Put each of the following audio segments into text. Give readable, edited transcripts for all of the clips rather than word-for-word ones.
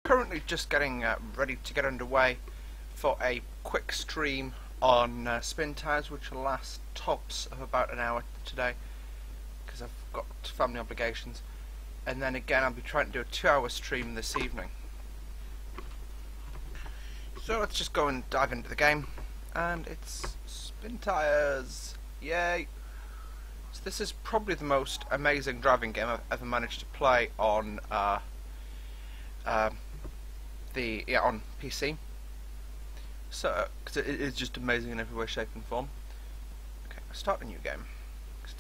currently just getting ready to get underway for a quick stream on spin tires, which will last tops of about an hour today, because I've got family obligations. And then again, I'll be trying to do a 2-hour stream this evening. So let's just go and dive into the game, and it's spin tires. Yay! So this is probably the most amazing driving game I've ever managed to play on on PC. So, because it is just amazing in every way, shape, and form. Okay, let's start a new game.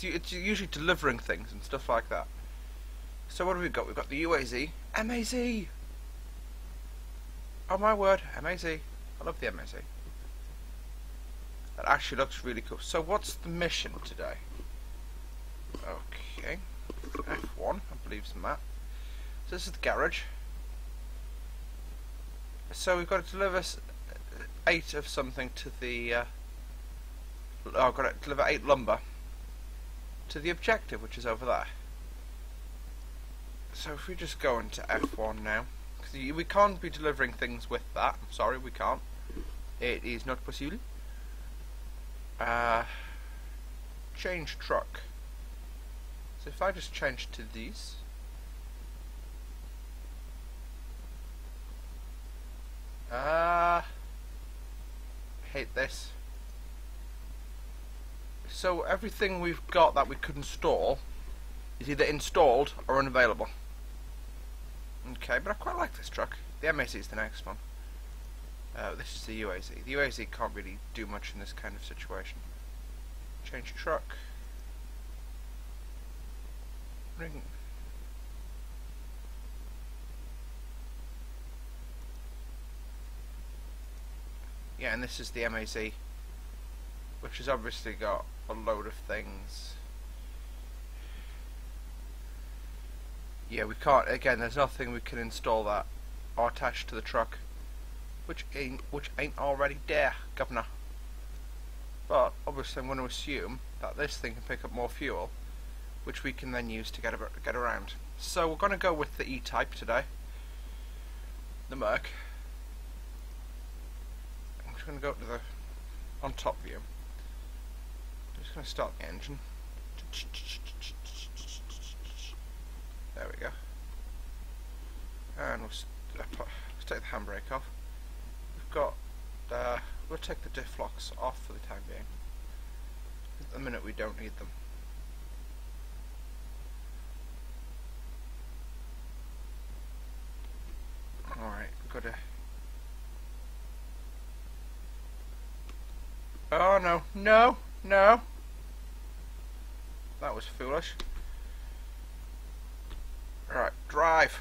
It's usually delivering things and stuff like that. So what have we got? We've got the UAZ, MAZ. Oh my word, MAZ. I love the MAZ. That actually looks really cool. So what's the mission today? Okay, F1, I believe is the map. So this is the garage. So we've got to deliver 8 of something to the. I've got to deliver 8 lumber to the objective, which is over there. So if we just go into F1 now, because we can't be delivering things with that. I'm sorry, we can't. It is not possible. Change truck. So if I just change to these. Hate this. So everything we've got that we could install is either installed or unavailable. Okay, but I quite like this truck. The MAZ is the next one. This is the UAZ. The UAZ can't really do much in this kind of situation. Change truck. Ring. Yeah, and this is the MAZ, which has obviously got a load of things. Yeah, we can't. Again, there's nothing we can install that or attach to the truck, which ain't already there, governor. But obviously, I'm going to assume that this thing can pick up more fuel, which we can then use to get around. So we're going to go with the E-Type today, the Merc. I'm just going to go to the on top view. I'm just going to start the engine. There we go. And let's take the handbrake off. We've got. We'll take the diff locks off for the time being. At the minute, we don't need them. Alright, we've got to. Oh no, no, no! That was foolish. Alright, drive!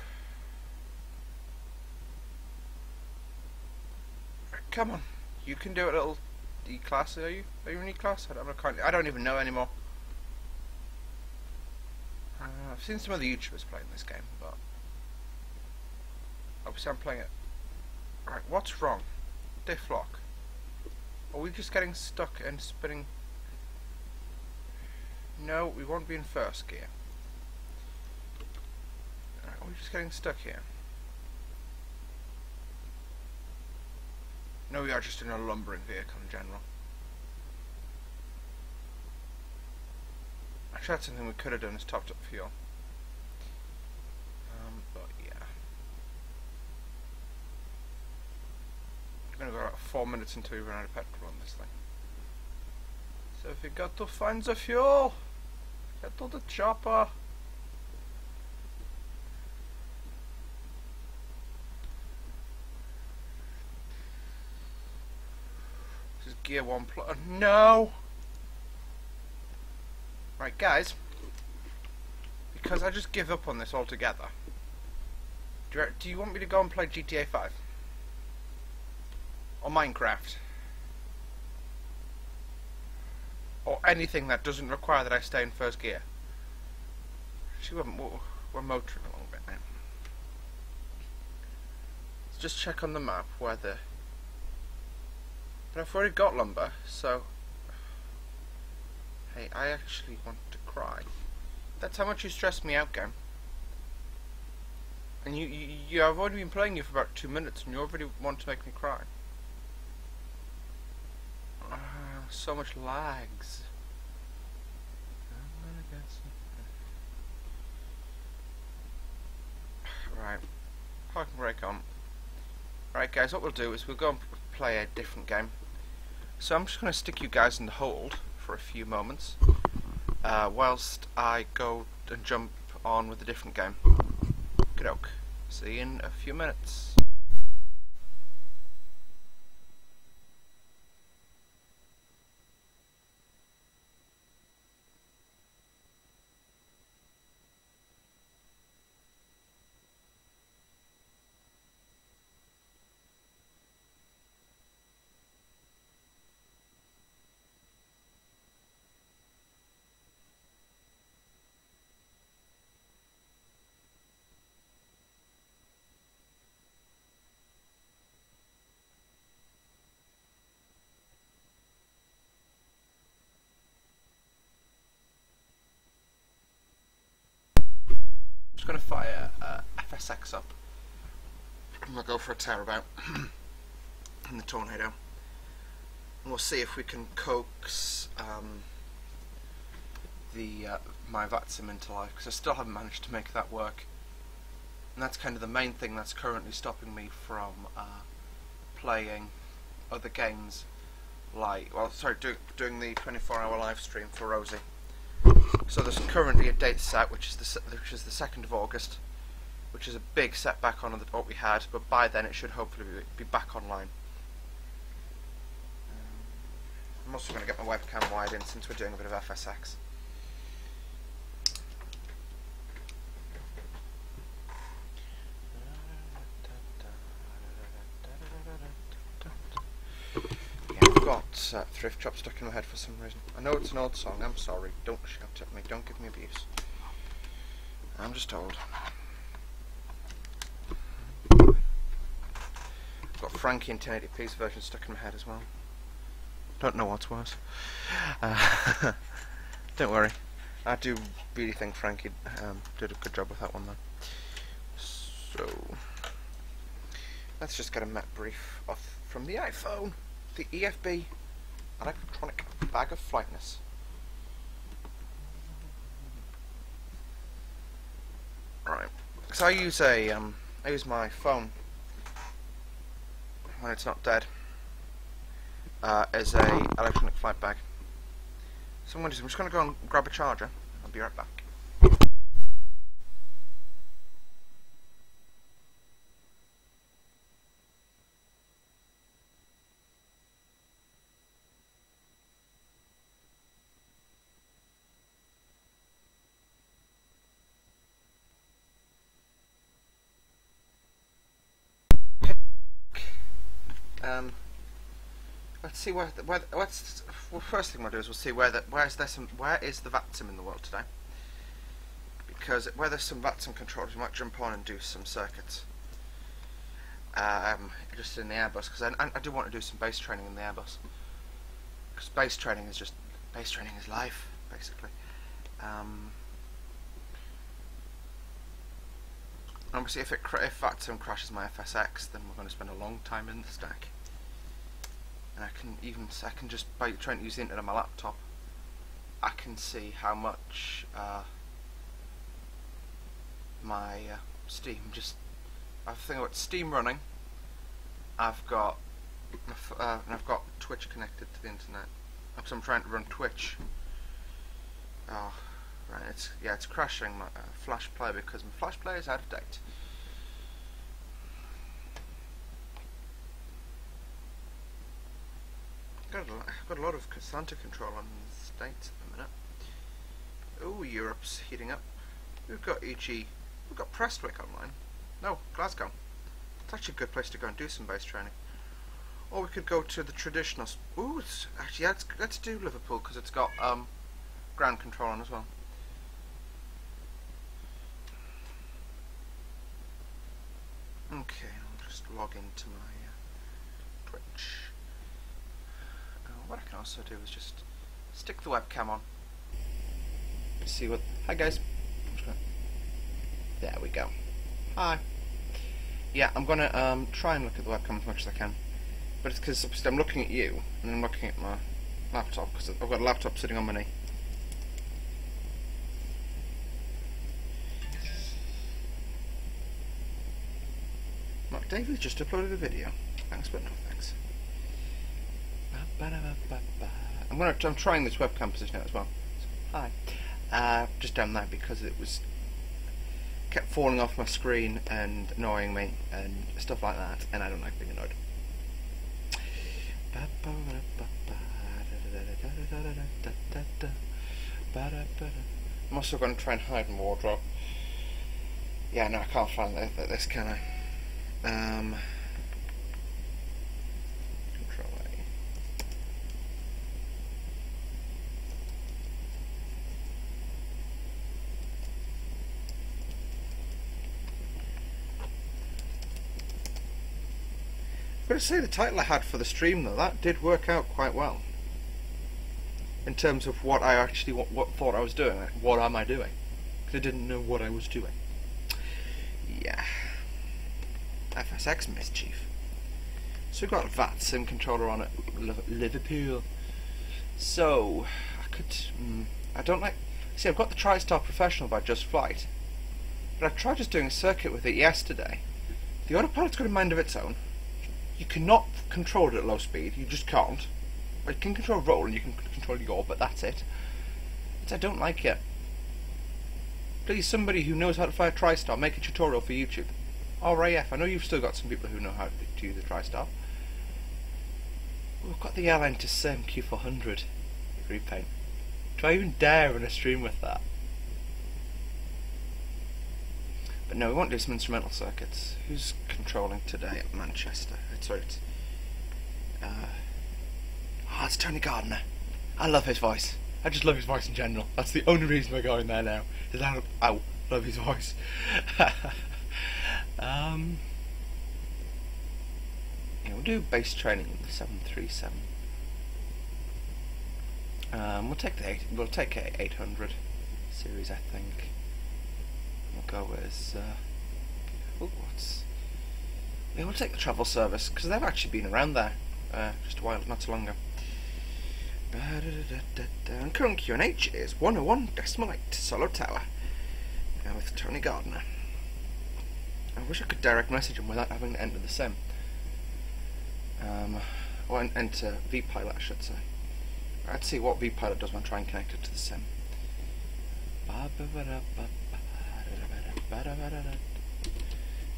Right, come on, you can do it, little E-Class, are you? Are you in E-Class? I don't even know anymore. I've seen some of the YouTubers playing this game, but obviously I'm playing it. Right, what's wrong? Diff lock. Are we just getting stuck and spinning? No, we won't be in first gear. Alright, we're just getting stuck here. No, we are just in a lumbering vehicle in general. Actually, that's something we could have done is topped up fuel. But yeah. I'm going to go about 4 minutes until we run out of petrol on this thing. So if you got to find the fuel, get to the chopper. This is gear 1 plus. No! Right, guys. Because I just give up on this altogether. Do you want me to go and play GTA 5? Or Minecraft? Or anything that doesn't require that I stay in first gear? Actually, we're motoring a little bit now. Let's just check on the map where the. But I've already got lumber, so. Hey, I actually want to cry. That's how much you stress me out, game. And I've only been playing you for about 2 minutes, and you already want to make me cry. So much lags. I'm gonna get some. Right, parking brake on. Right, guys, what we'll do is we'll go and play a different game. So I'm just going to stick you guys in the hold for a few moments, whilst I go and jump on with a different game. Okey-doke. See you in a few minutes. I'm just going to fire FSX up. I'm going to go for a tear about in the tornado. And we'll see if we can coax my VATSIM into life, because I still haven't managed to make that work. And that's kind of the main thing that's currently stopping me from playing other games, like, well, sorry, doing the 24-hour live stream for Rosie. So there's currently a date set, which is the 2nd of August, which is a big setback on what we had, but by then it should hopefully be back online. I'm also going to get my webcam wide in since we're doing a bit of FSX. I've got Thrift Shop stuck in my head for some reason. I know it's an old song, I'm sorry. Don't shout at me, don't give me abuse. I'm just old. I've got Frankie in 1080p's version stuck in my head as well. Don't know what's worse. Don't worry. I do really think Frankie did a good job with that one though. So let's just get a map brief off from the iPhone. The EFB electronic bag of flightness. Right. So I use my phone when it's not dead as a electronic flight bag. So I'm just going to go and grab a charger. I'll be right back. Let's see where first thing we'll do is we'll see where is the VATSIM in the world today. Because where there's some VATSIM controllers, we might jump on and do some circuits. Just in the Airbus, because I do want to do some base training in the Airbus. Because base training is life, basically. Obviously, if VATSIM crashes my FSX, then we're going to spend a long time in the stack. And I can just, by trying to use the internet on my laptop, I can see how much my Steam I think about Steam running. I've got Twitch connected to the internet, so I'm trying to run Twitch. Oh, right, it's crashing my Flash Player because my Flash Player is out of date. I've got a lot of Santa control on the States at the minute. Oh, Europe's heating up. We've got EG. We've got Prestwick online. No, Glasgow. It's actually a good place to go and do some base training. Or we could go to the traditional. Ooh, actually, yeah, let's do Liverpool because it's got ground control on as well. Okay, I'll just log into my Twitch. What I can also do is just stick the webcam on. See what. Hi guys. There we go. Hi. Yeah, I'm gonna try and look at the webcam as much as I can, but it's because I'm looking at you and I'm looking at my laptop because I've got a laptop sitting on my knee. Mark David just uploaded a video. Thanks, but no thanks. I'm trying this webcam position out as well. So, hi. Just done that because it kept falling off my screen and annoying me and stuff like that, and I don't like being annoyed. I'm also going to try and hide my wardrobe. Yeah, no, I can't find this, can I? Control A. I've got to say, the title I had for the stream though, that did work out quite well. In terms of what I actually thought I was doing. Like, what am I doing? Because I didn't know what I was doing. Yeah. FSX mischief. So we've got a VAT sim controller on at Liverpool. So I don't like. See, I've got the TriStar Professional by Just Flight, but I tried just doing a circuit with it yesterday. The autopilot's got a mind of its own. You cannot control it at low speed. You just can't. You can control roll and you can control yaw, but that's it. But I don't like it. Please, somebody who knows how to fly a TriStar, make a tutorial for YouTube. RAF, I know you've still got some people who know how to use the TriStar. We've got the airline to Sim Q400 repaint. Do I even dare run a stream with that? But no, we want to do some instrumental circuits. Who's controlling today at Manchester? It's Tony Gardner. I love his voice. I just love his voice in general. That's the only reason we're going there now. Is I love his voice. Yeah, we'll do base training in the 737. We'll take a 800 series, I think. We'll go with we'll take the travel service because they've actually been around there just a while, not so long ago. And current QNH is 101.8 Solo Tower with Tony Gardner. I wish I could direct message him without having to enter the sim. Or enter vPilot, I should say. Let's see what vPilot does when I try and connect it to the sim.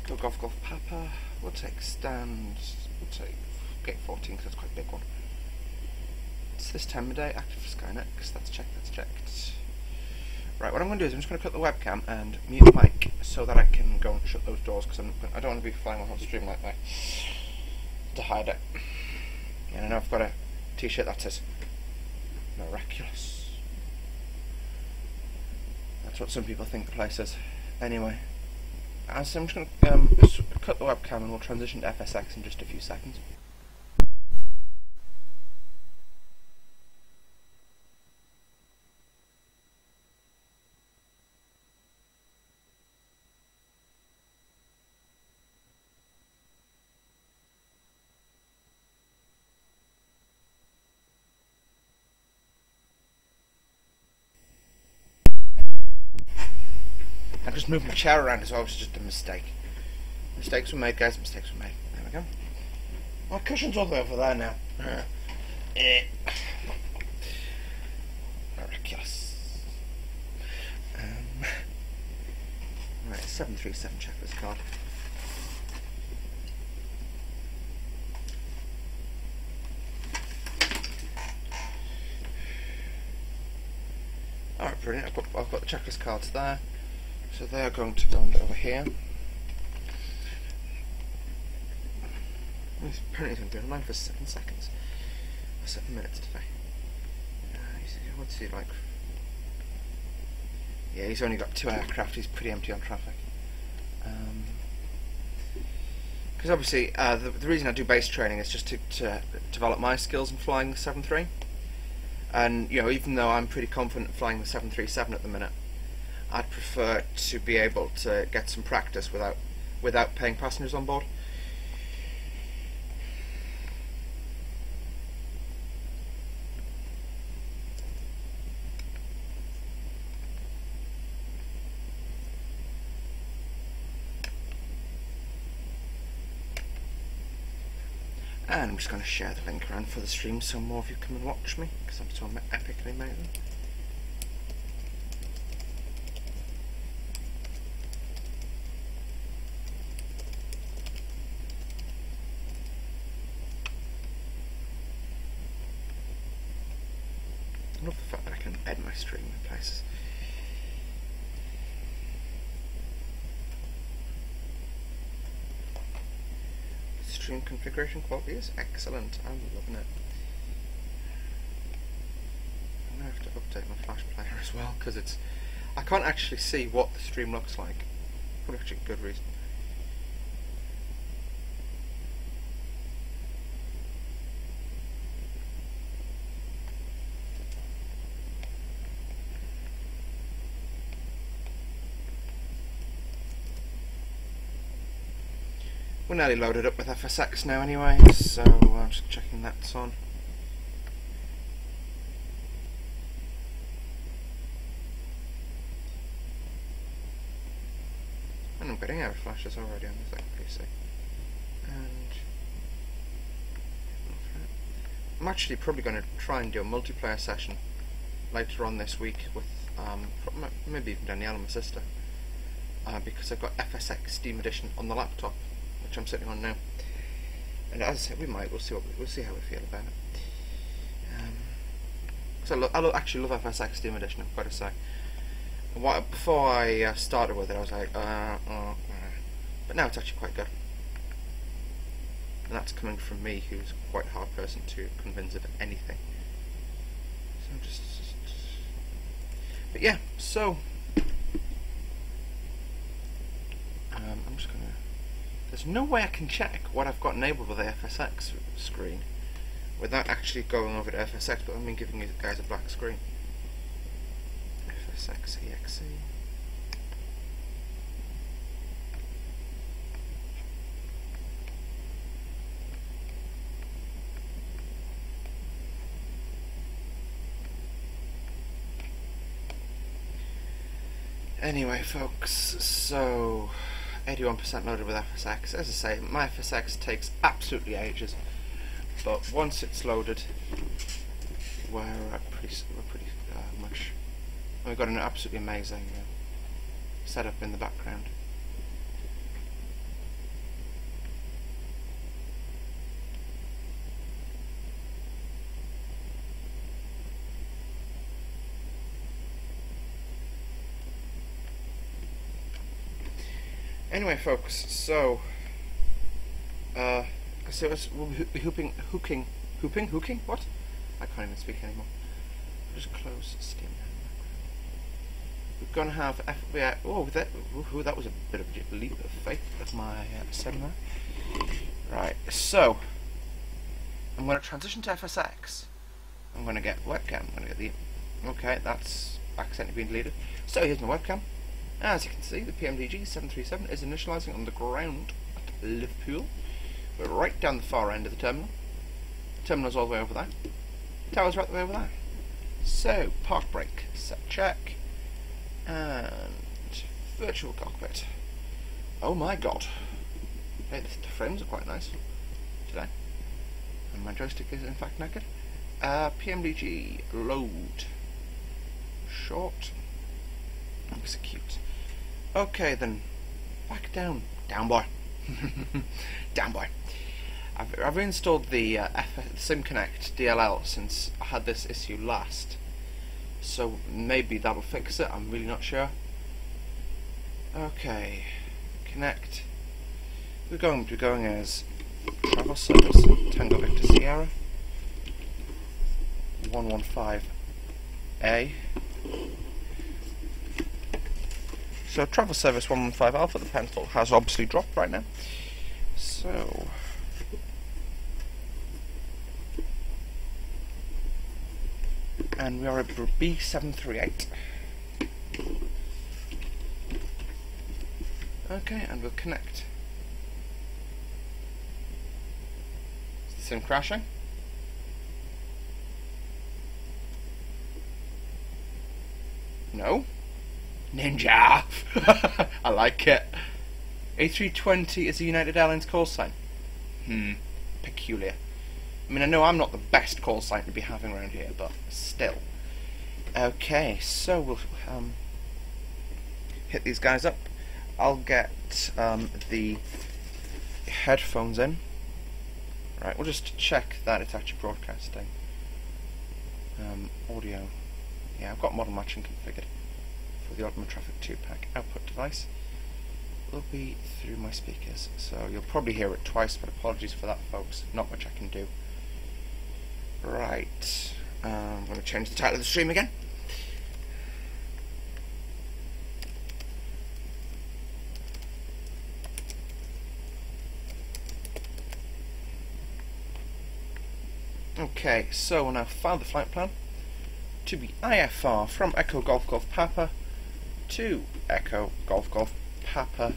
Go Golf Golf Papa. We'll take stands. We'll take Gate 14 because that's quite a big one. It's this time of day. Active for Skynet because that's checked. That's checked. Right, what I'm going to do is I'm just going to cut the webcam and mute the mic so that I can go and shut those doors because I don't want to be flying my whole stream like that to hide it. And I know I've got a t-shirt that says miraculous. That's what some people think the place is. Anyway, so I'm just going to cut the webcam and we'll transition to FSX in just a few seconds. I just moved my chair around as well, which is just a mistake. Mistakes were made, guys, mistakes were made. There we go. My cushion's all the way over there now. Miraculous. Right, 737 checklist card. Alright, brilliant. I've got the checklist cards there. So they are going to go over here. Apparently he's going to be online for 7 seconds. Or 7 minutes today. What's he like? Yeah, he's only got 2 aircraft, he's pretty empty on traffic. Because obviously, the reason I do base training is just to develop my skills in flying the 7.3. And, you know, even though I'm pretty confident flying the 737 at the minute, I'd prefer to be able to get some practice without without paying passengers on board. And I'm just going to share the link around for the stream so more of you come and watch me, because I'm so epically amazing. I love the fact that I can edit my stream in places. Stream configuration quality is excellent. I'm loving it. I'm going to have to update my Flash player as well, because I can't actually see what the stream looks like. Probably actually a good reason. We're nearly loaded up with FSX now anyway, so I'm just checking that's on. And I'm getting error flashes already on the second PC. And I'm actually probably going to try and do a multiplayer session later on this week with maybe even Danielle and my sister, because I've got FSX Steam Edition on the laptop, which I'm sitting on now. And as I said, we'll see how we feel about it. So I actually love FSX Steam Edition, I've got to say. Before I started with it, I was like, but now it's actually quite good. And that's coming from me, who's quite a hard person to convince of anything. So but yeah, so I'm just gonna. There's no way I can check what I've got enabled with the FSX screen without actually going over to FSX, but I mean giving you guys a black screen. FSX EXE. Anyway, folks, so 81% loaded with FSX. As I say, my FSX takes absolutely ages, but once it's loaded, we're pretty much. We've got an absolutely amazing setup in the background. Anyway, folks, so I hooking. What? I can't even speak anymore. Just close Steam. We're gonna have that was a bit of a leap of faith of my seminar. Right, so I'm gonna transition to FSX. I'm gonna get webcam. I'm gonna get the that's accidentally been deleted. So here's my webcam. As you can see, the PMDG 737 is initializing on the ground at Liverpool. We're right down the far end of the terminal. The terminal's all the way over there. The tower's right the way over there. So, park brake, set check, and virtual cockpit. Oh my god. Hey, the frames are quite nice today. And my joystick is in fact naked. PMDG, load. Short. Execute. Okay then, back down. Down boy. Down boy. I've reinstalled the SimConnect DLL since I had this issue last, so maybe that'll fix it, I'm really not sure. Okay, connect. We're going to be going as travel service Tango Victor Sierra 115A. So travel service 115 Alpha, the pencil has obviously dropped right now. So and we are at B738. Okay, and we'll connect. Is the sim crashing? No? Ninja! I like it. A320 is a United Airlines call sign. Peculiar. I mean, I know I'm not the best call sign to be having around here, but still. Okay, so we'll hit these guys up. I'll get the headphones in. Right, we'll just check that it's actually broadcasting. Audio. Yeah, I've got model matching configured for the Ultimate Traffic 2-pack. Output device will be through my speakers, so you'll probably hear it twice, but apologies for that, folks. Not much I can do. Right, I'm going to change the title of the stream again. Okay, so we'll now file the flight plan to be IFR from Echo Golf Golf Papa to Echo Golf Golf Papa.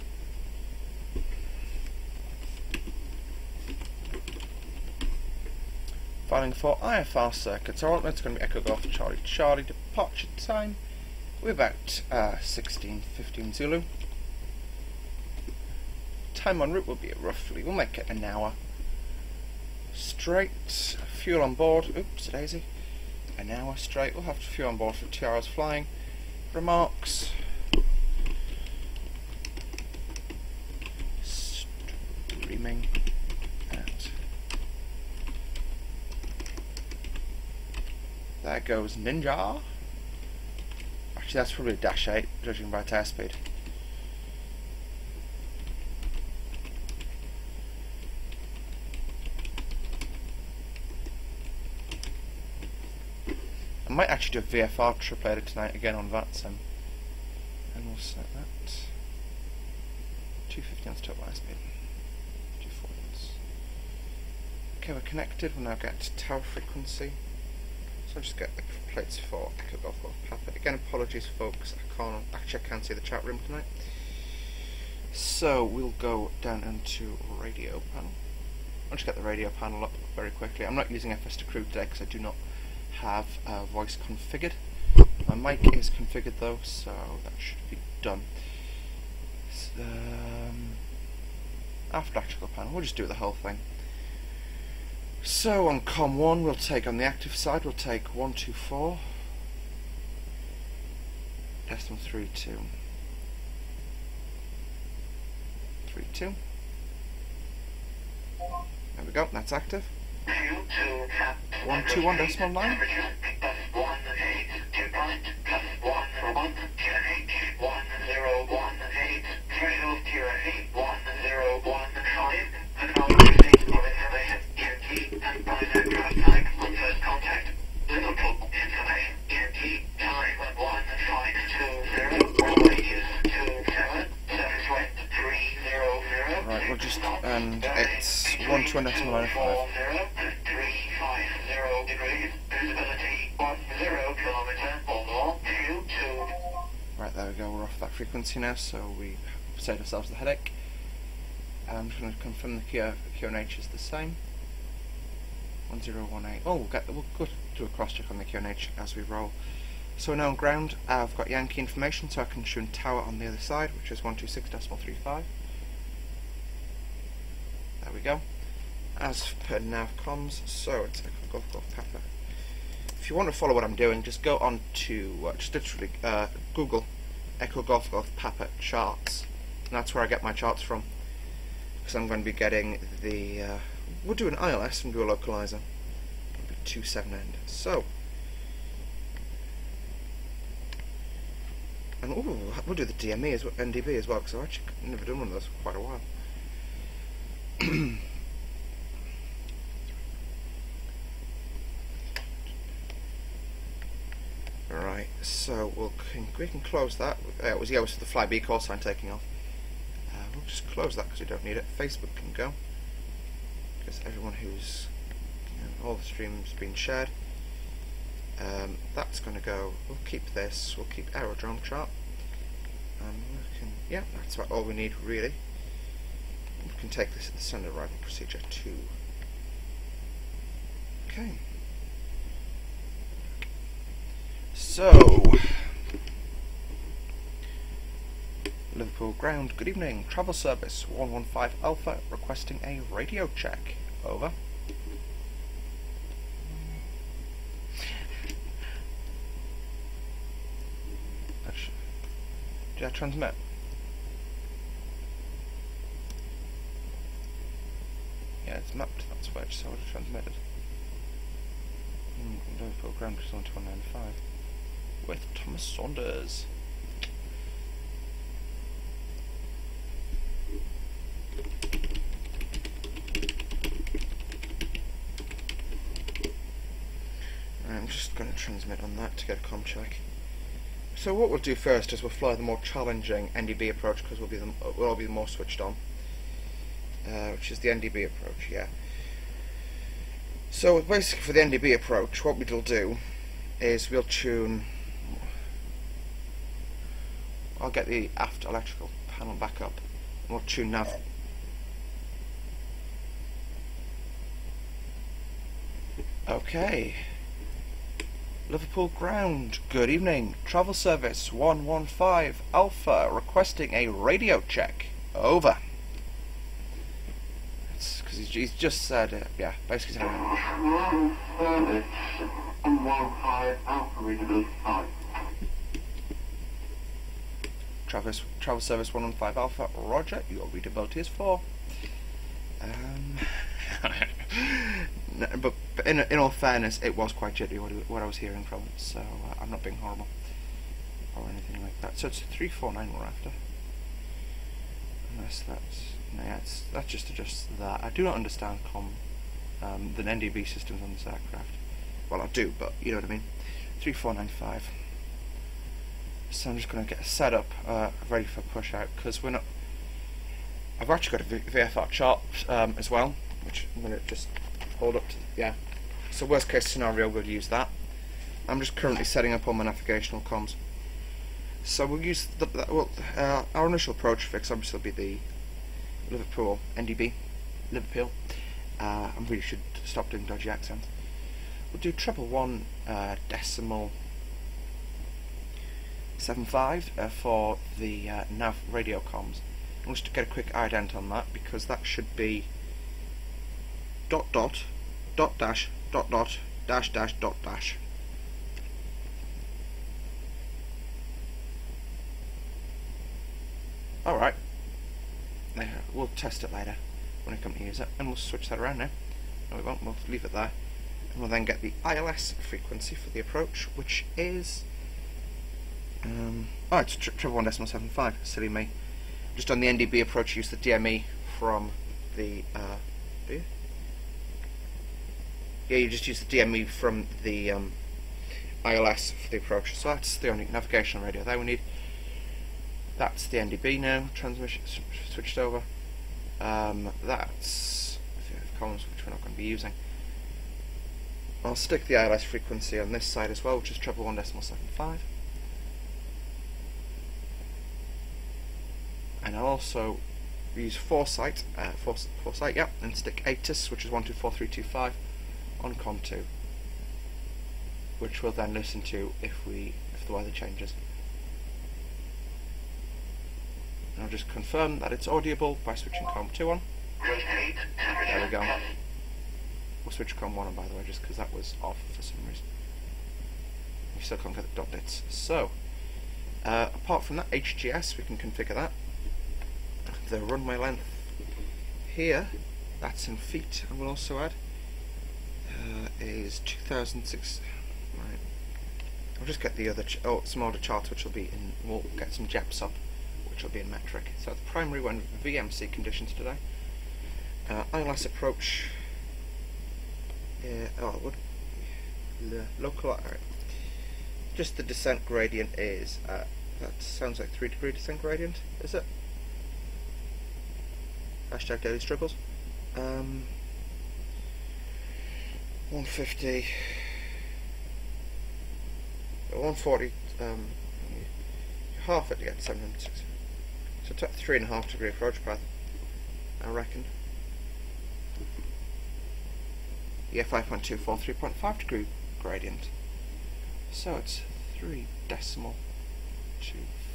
Filing for IFR circuits. Alright, that's going to be Echo Golf Charlie Charlie. Departure time, we're about 16:15 Zulu. Time en route will be roughly, we'll make it an hour. Straight, fuel on board, oops daisy, an hour straight, we'll have to fuel on board for 2 hours flying. Remarks, streaming at, there goes Ninja. Actually that's probably a dash 8, judging by its airspeed. I might actually do a VFR trip later tonight again on VATSIM. And we'll set that 250 on total airspeed. 240. Okay, we're connected. We'll now get tower frequency. So I'll just get the plates for Echo Golf Golf Papa. Again, apologies folks, I can't see the chat room tonight. So we'll go down into radio panel. I'll just get the radio panel up very quickly. I'm not using FS to Crew today because I do not have voice configured. My mic is configured though, so that should be done. After electrical panel, we'll just do the whole thing. So on COM 1, we'll take on the active side, we'll take 124. Decimal 32. 32. There we go, that's active. 121 decimal 9. Right, we'll just it's 121 decimal 95. Right, there we go, we're off that frequency now, so we've saved ourselves the headache. I'm just going to confirm the QNH is the same. 1018. Oh, we'll go do a cross check on the QNH as we roll. So now on ground, I've got Yankee information, so I can tune tower on the other side, which is 126.35. There we go. As per nav comms, so it's Echo Golf Golf Papa. If you want to follow what I'm doing, just go on to just literally Google Echo Golf Golf Papa charts, and that's where I get my charts from. Because I'm going to be getting the we'll do an ILS and do a localizer. It'll be 27 end. So, and ooh, we'll do the DME as well, NDB as well, because I've actually never done one of those for quite a while. Right, so we can close that. It was for the Fly B call sign taking off. We'll just close that because we don't need it. Facebook can go because everyone who's all the streams being shared. That's going to go. We'll keep this. We'll keep aerodrome chart. Yeah, that's about all we need really. We can take this at the standard arrival procedure too. Okay. So, Liverpool ground, good evening. Travel service 115 Alpha requesting a radio check. Over. Did I transmit? Yeah, it's mapped, that's where it's sort of transmitted. Liverpool ground is on 195 with Thomas Saunders. I'm just going to transmit on that to get a comm check. So what we'll do first is we'll fly the more challenging NDB approach because we'll all be more switched on, which is the NDB approach. Yeah. So basically, for the NDB approach, what we'll do is we'll tune. I'll get the aft electrical panel back up, and we'll tune nav. Okay. Liverpool ground, good evening. Travel service 115 Alpha requesting a radio check. Over. That's because he's just said, yeah, basically saying. Service 115 Alpha readable 5. Travel service 115 Alpha, roger, your readability is 4. No, but in all fairness, it was quite jittery what I was hearing from it, so I'm not being horrible or anything like that. So it's 349 we're after. Unless that's just adjusts that. I do not understand the NDB systems on this aircraft. Well, I do, but you know what I mean. 3495. So I'm just going to get set up, ready for push out, because we're not. I've actually got a VFR chart as well, which I'm going to just hold up to. Yeah. So worst case scenario, we'll use that. I'm just currently setting up all my navigational comms. So we'll use our initial approach fix obviously will be the Liverpool NDB, Liverpool. I really should stop doing dodgy accents. We'll do 111.75 for the nav radio comms. And just to get a quick ident on that, because that should be dot dash dash dot dash. Alright, we'll test it later when I come to use it, and we'll switch that around now. No, we won't, we'll leave it there. And we'll then get the ILS frequency for the approach, which is it's 111.75, silly me. Just on the NDB approach, use the DME from the do you? Yeah, you just use the DME from the ILS for the approach. So that's the only navigational radio there we need. That's the NDB now, transmission switched over. That's the columns which we're not going to be using. I'll stick the ILS frequency on this side as well, which is 111.75. And I'll also use Foresight, yeah, and stick ATIS, which is 124325, on COM2, which we'll then listen to if the weather changes. And I'll just confirm that it's audible by switching COM2 on. There we go. We'll switch COM1 on, by the way, just because that was off for some reason. We still can't get the dot bits. So, apart from that, HGS, we can configure that. The runway length here, that's in feet, and we'll also add is 2006. Right. I'll just get the other some older charts, which will be in. We'll get some JEPs up, which will be in metric. So the primary one, VMC conditions today. ILS approach. Local. Right. Just the descent gradient is. That sounds like 3-degree descent gradient, is it? Hashtag daily struggles. 150, 140. half it to get 760. So it's at 3.5 degree approach path, I reckon. Yeah, 5.24, 3.5 degree gradient. So it's 3.25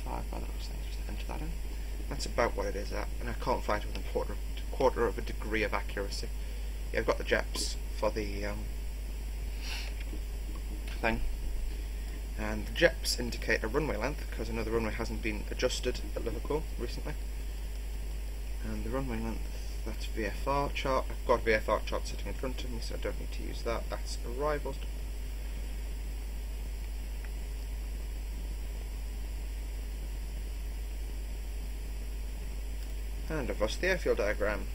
by the looks of things. Just enter that in. That's about what it is at, and I can't find it within quarter of a degree of accuracy. Yeah, I've got the JEPs for the thing, and the JEPs indicate a runway length because I know the runway hasn't been adjusted at Liverpool recently. And the runway length, that's VFR chart. I've got a VFR chart sitting in front of me, so I don't need to use that. That's arrivals. And I've lost the airfield diagram.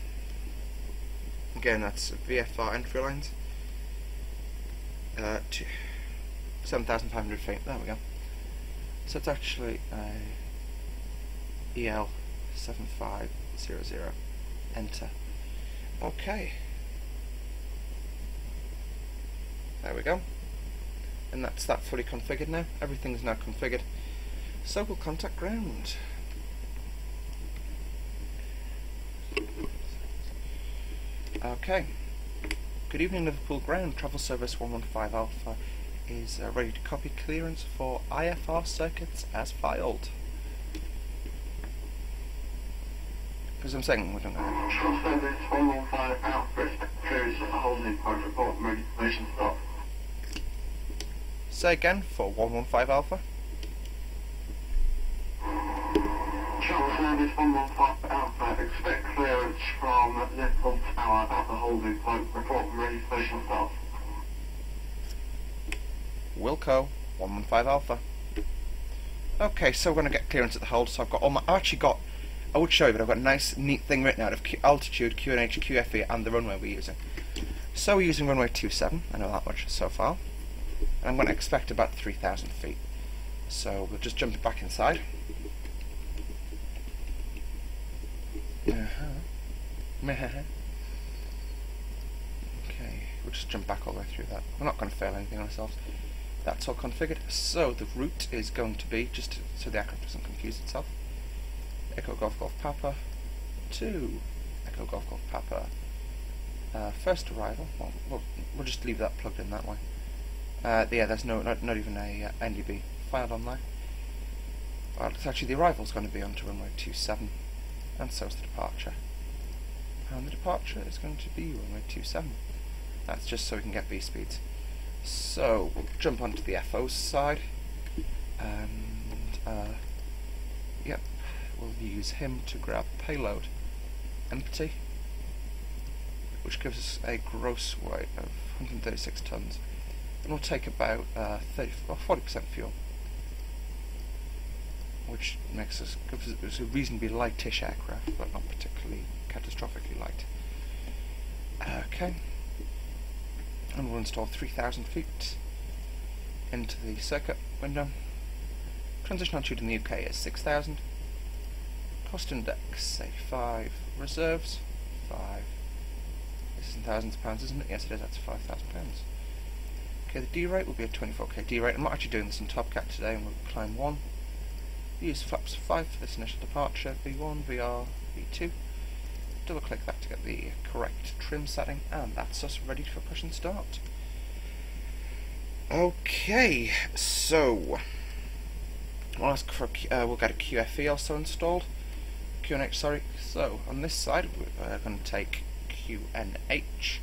Again, that's VFR entry lines. 7,500 feet. There we go. So it's actually EL 7500. Enter. Okay. There we go. And that's that fully configured now. Everything's now configured. So we'll contact ground. Okay. Good evening, Liverpool ground. Travel service 115 Alpha is ready to copy clearance for IFR circuits as filed. Because I'm saying we don't know. Subscirbe 115 Alpha clears the holding point report manipulation stop. Say again for 115 Alpha. Subscirbe 115 Alpha, expect clearance from Liverpool Tower at the holding point report manipulation stop. Wilco 115 Alpha. Okay, so we're going to get clearance at the hold. So I've got all my. I would show you, but I've got a nice, neat thing written out of altitude, QNH, QFE, and the runway we're using. So we're using runway 27. I know that much so far. And I'm going to expect about 3,000 feet. So we'll just jump back inside. Okay, we'll just jump back all the way through that. We're not going to fail anything on ourselves. That's all configured. So the route is going to be, just so the aircraft doesn't confuse itself, Echo Golf Golf Papa to Echo Golf Golf Papa. First arrival. Well, we'll just leave that plugged in that way. Yeah, there's not even a NDB filed on there. Well, it's actually the arrival is going to be onto runway 27, and so is the departure. And the departure is going to be runway 27. That's just so we can get B speeds. So we'll jump onto the FO side, and yep, we'll use him to grab payload empty, which gives us a gross weight of 136 tons, and we'll take about 40% fuel, which gives us a reasonably lightish aircraft, but not particularly catastrophically light. Okay. And we'll install 3,000 feet into the circuit window. Transition altitude in the UK is 6,000. Cost index, say 5. Reserves, 5. This is in thousands of pounds, isn't it? Yes, it is. That's £5,000. Okay, the D rate will be a 24k D rate. I'm not actually doing this in Top Cat today, and we'll climb 1. Use flaps 5 for this initial departure. V1, VR, V2. Double click that to get the correct trim setting, and that's us ready for push and start. Okay, so we'll ask for we'll get a QFE also installed. QNH, sorry. So on this side we're going to take QNH,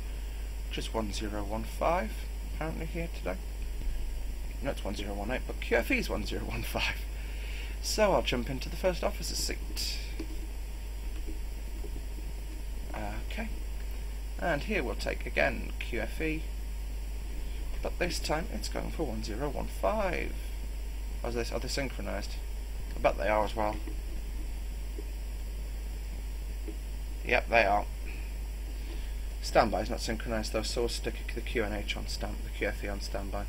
which is 1015 apparently here today. No, it's 1018, but QFE is 1015. So I'll jump into the first officer's seat. Okay, and here we'll take again QFE, but this time it's going for 1015. Are they synchronized? I bet they are as well. Yep, they are. Standby is not synchronized though, so we'll stick the QNH on the QFE on standby.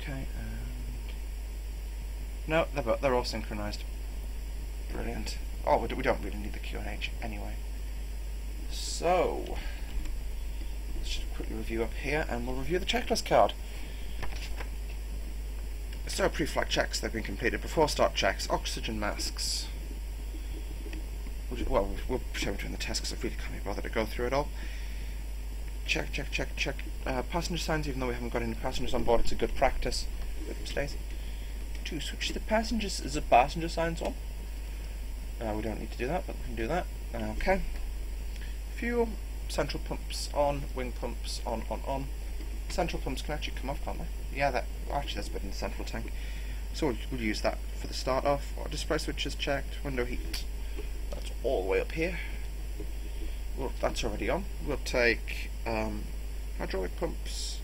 Okay, and no, they're all synchronized. Brilliant. Oh, we don't really need the QNH anyway. So let's just quickly review up here, and we'll review the checklist card. So pre-flight checks, they've been completed. Before start checks, oxygen masks. Well, we'll pretend we're doing the test because I really can't be bothered to go through it all. Check. Passenger signs, even though we haven't got any passengers on board, it's a good practice. Oops, daisy. To switch the passengers, is the passenger signs on? We don't need to do that, but we can do that. Okay. Fuel, central pumps on, wing pumps on. Central pumps can actually come off, can't they? Yeah, actually that's a bit in the central tank. So we'll use that for the start off. Our display switch is checked, window heat. That's all the way up here. Well, that's already on. We'll take hydraulic pumps.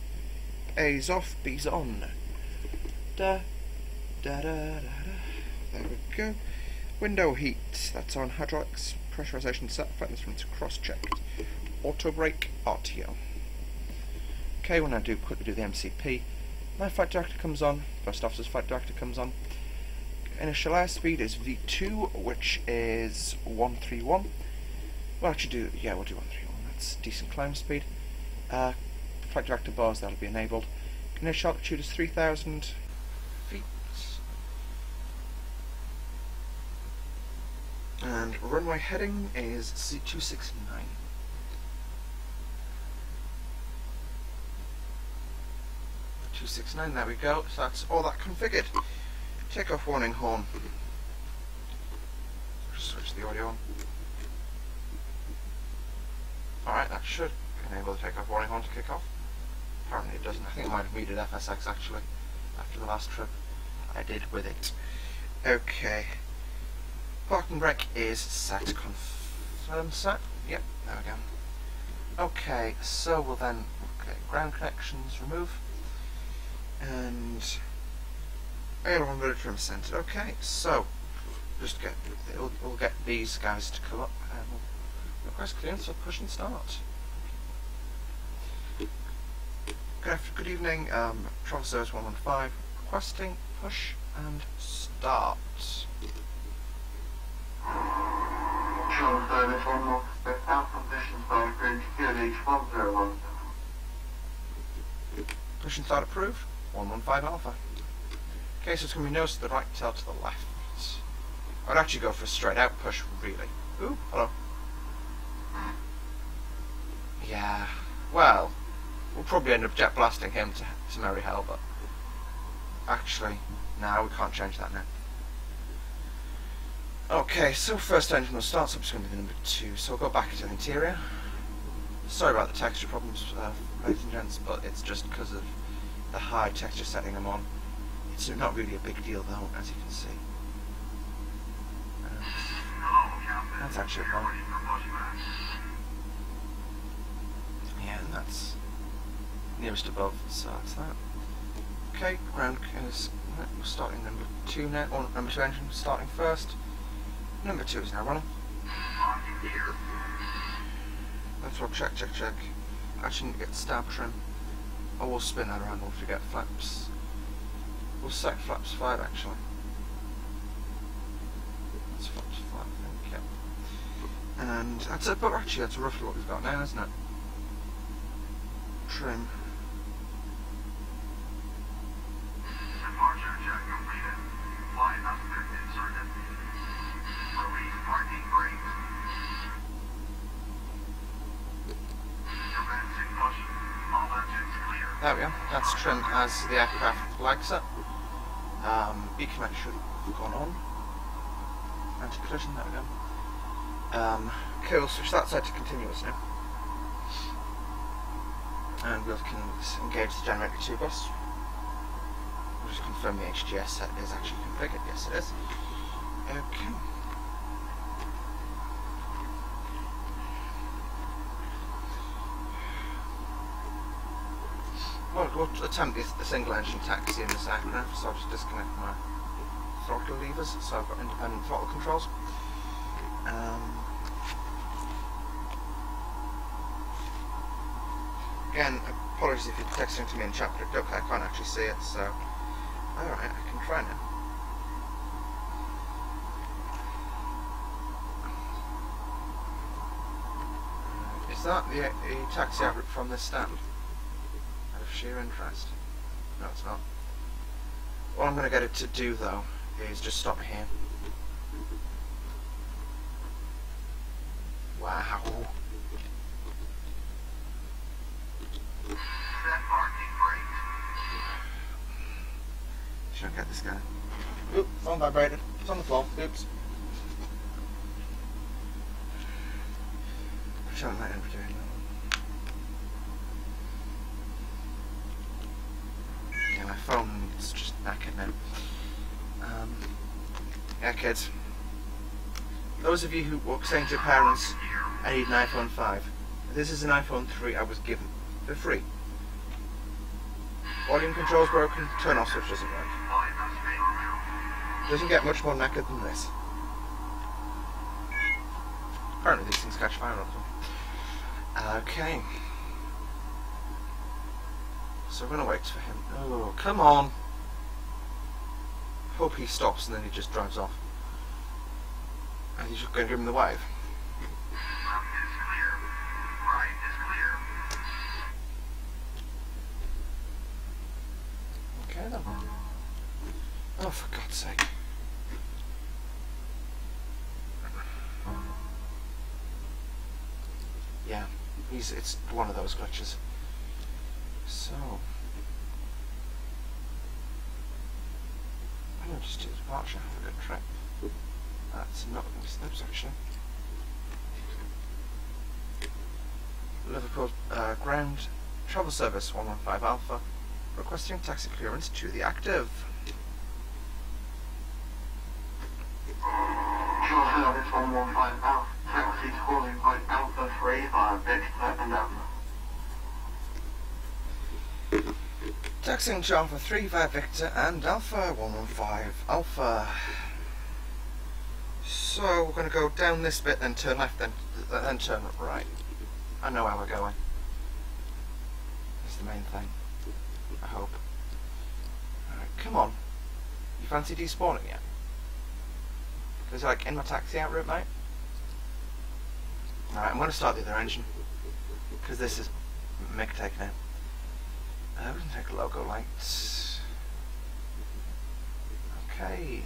A's off, B's on. There we go. Window heat, that's on. Hydraulics, pressurization set, flatness from cross-checked. Auto brake, RTO. Okay, we'll now quickly do the MCP. My flight director comes on, first officer's flight director comes on. Initial airspeed is V2, which is 131. We'll actually we'll do 131, that's decent climb speed. Flight director bars, that'll be enabled. Initial altitude is 3,000 feet. And runway heading is C269. There we go, so that's all that configured. Takeoff warning horn. Just switch the audio on. Alright, that should enable the takeoff warning horn to kick off. Apparently it doesn't. I think I might have muted FSX actually after the last trip I did with it. Okay. Parking brake is set. Confirm set. Yep, there we go. Okay, so we'll then ground connections remove. And aileron rudder trim centered. Okay, so we'll get these guys to come up and we'll request clearance for push and start. Good evening, Travel Service 115 requesting push and start. Travel Service 115, out conditions by Green QNH 101. Push and start approved. 115 Alpha. Okay, so it's going to be nose to the right, tail to the left. I'd actually go for a straight out push, really. Ooh, hello. Yeah, well, we'll probably end up jet blasting him to merry hell, but actually, no, we can't change that now. Okay, so first engine will start, so it's going to be the number 2, so we'll go back into the interior. Sorry about the texture problems, ladies and gents, but it's just because of the high texture setting I'm on. It's not really a big deal though, as you can see. That's actually wrong. Yeah, and that's nearest above, so that's that. Okay, ground is we're starting number 2 now, or number 2 engine starting first. Number 2 is now running. Let's roll check. Actually need to get stab trim. Oh, we'll spin that around, we'll forget flaps. We'll set flaps 5 actually. That's flaps 5, I think, yeah. And that's it, but actually that's roughly what we've got now, isn't it? Trim. Departure check completed. Flight aspect inserted. Release parking brake. Commencing push. All engines clear. There we go, that's trim as the aircraft likes it. Beacon should have gone on. Anti-collision, there we go. Okay, we'll switch that side to continuous now. And we can engage the generator 2 bus. We'll just confirm the HGS set is actually configured. Yes, it is. Okay. Well, we'll attempt the single engine taxi in this aircraft, so I'll just disconnect my throttle levers, so I've got independent throttle controls. Again, apologies if you're texting to me in chat, but I can't actually see it, so alright, I can try now. Is that the taxi out route from this stand? Out of sheer interest. No, it's not. What I'm going to get it to do though is just stop here. Wow. Should I get this guy? Oop, phone vibrated. It's on the floor. Oops. Shouldn't let him be doing that. Yeah, my phone's just knackered now. Yeah, kids. Those of you who were saying to your parents, I need an iPhone 5. This is an iPhone 3 I was given for free. Volume control's broken, turn off switch doesn't work. Doesn't get much more knackered than this. Apparently these things catch fire on them. Okay. So we're gonna wait for him. Oh, come on! Hope he stops and then he just drives off. And he's just gonna give him the wave. Okay then. Oh, for God's sake. Yeah, it's one of those glitches. So I'm gonna just do departure, have a good trip. That's not going to be snips actually. Liverpool ground travel service 115 Alpha requesting taxi clearance to the active. Travel service 115 Alpha, taxi calling point Alpha 3 via Victor and Alpha. Taxiing Alpha 3 via Victor and Alpha 115 Alpha. So we're going to go down this bit, then turn left, then turn right. I know how we're going. That's the main thing. I hope. Alright, come on. You fancy despawning yet? Because like in my taxi out route, mate. Alright, I'm going to start the other engine. Because this is Mick taking it. We can take logo lights. Okay.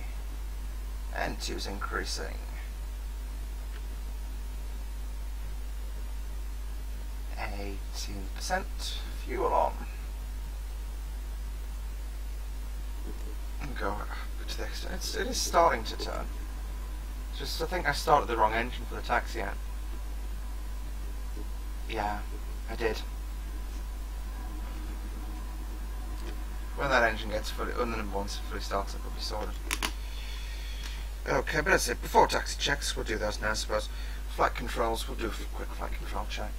N2's increasing. 18%. Fuel on. And go to the extent. It is starting to turn. Just I think I started the wrong engine for the taxi out. Yeah, I did. When that engine gets fully, and then once it fully starts, it will be sorted. Okay, but that's it. Before taxi checks, we'll do those now, I suppose. Flight controls, we'll do a quick flight control check.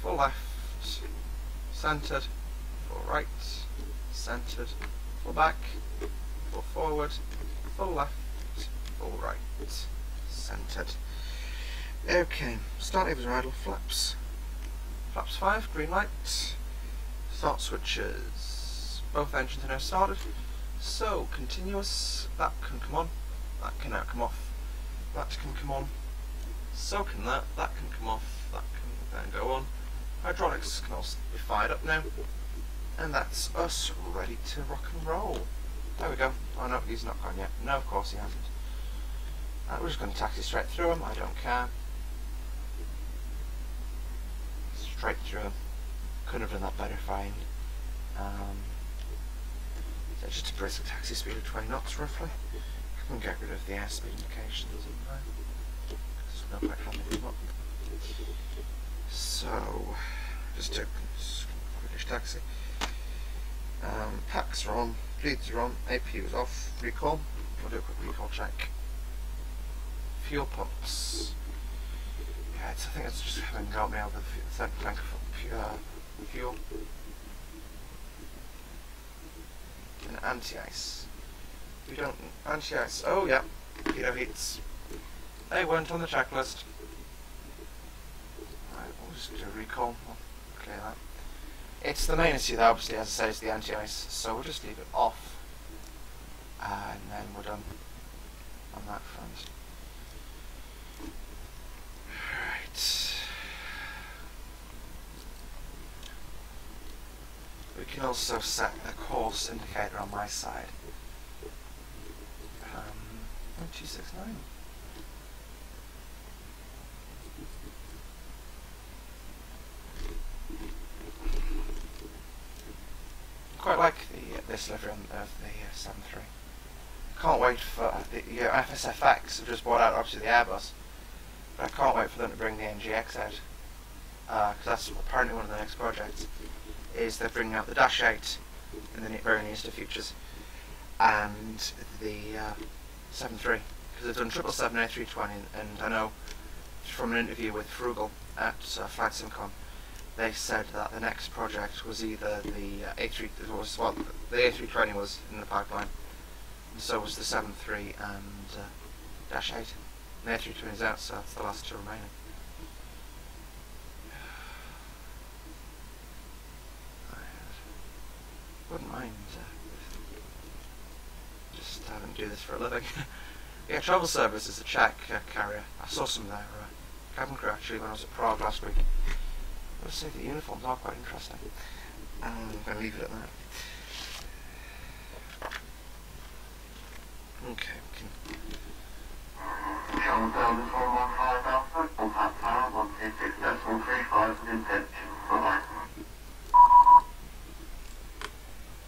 Full left, centred, full right, centred, full back, full forward, full left, full right, centred. Okay, start lever idle, flaps. Flaps 5, green light. Start switches. Both engines are now started. So, continuous, that can come on, that can now come off, that can come on, so can that can come off, that can then go on. Hydraulics can also be fired up now, and that's us ready to rock and roll. There we go. Oh no, he's not gone yet. No, of course he hasn't. We're just going to taxi straight through him, I don't care. Straight through him. Couldn't have done that better, fine. So just a brisk taxi speed of 20 knots roughly. I can get rid of the airspeed indication, doesn't it? Because there's no point having it up. So, just a British taxi. Packs are on, bleeds are on, APU is off, recall. We'll do a quick recall check. Fuel pumps. Yeah, I think it's just having got me over the second tank of fuel. And anti-ice. We don't anti-ice. Oh yeah, keto heats. They weren't on the checklist. Right, we'll just do a recall. We'll clear that. It's the main issue though, obviously, as I said, is the anti-ice. So we'll just leave it off, and then we're done on that front. Right. We can also set the course indicator on my side. 269. Quite like this livery of the 7.3. Can't wait for the FSFX have just bought out obviously the Airbus, but I can't wait for them to bring the NGX out, because that's apparently one of the next projects. Is they're bringing out the Dash 8 in the very near futures, and the 7.3, because they've done 777 A320, and I know from an interview with Frugal at Flight Simcon, they said that the next project was either the the A320 was in the pipeline, and so was the 7.3 and Dash 8. And the A320 is out, so it's the last two remaining. I wouldn't mind just having to do this for a living. Yeah, Travel Service is a Czech carrier. I saw some of their cabin crew actually when I was at Prague last week. Let's say the uniforms are quite interesting. I'm going to leave it at that. Okay, we can... Travel Service 115 Alpha, contact tower 126.35 with intention. Bye-bye.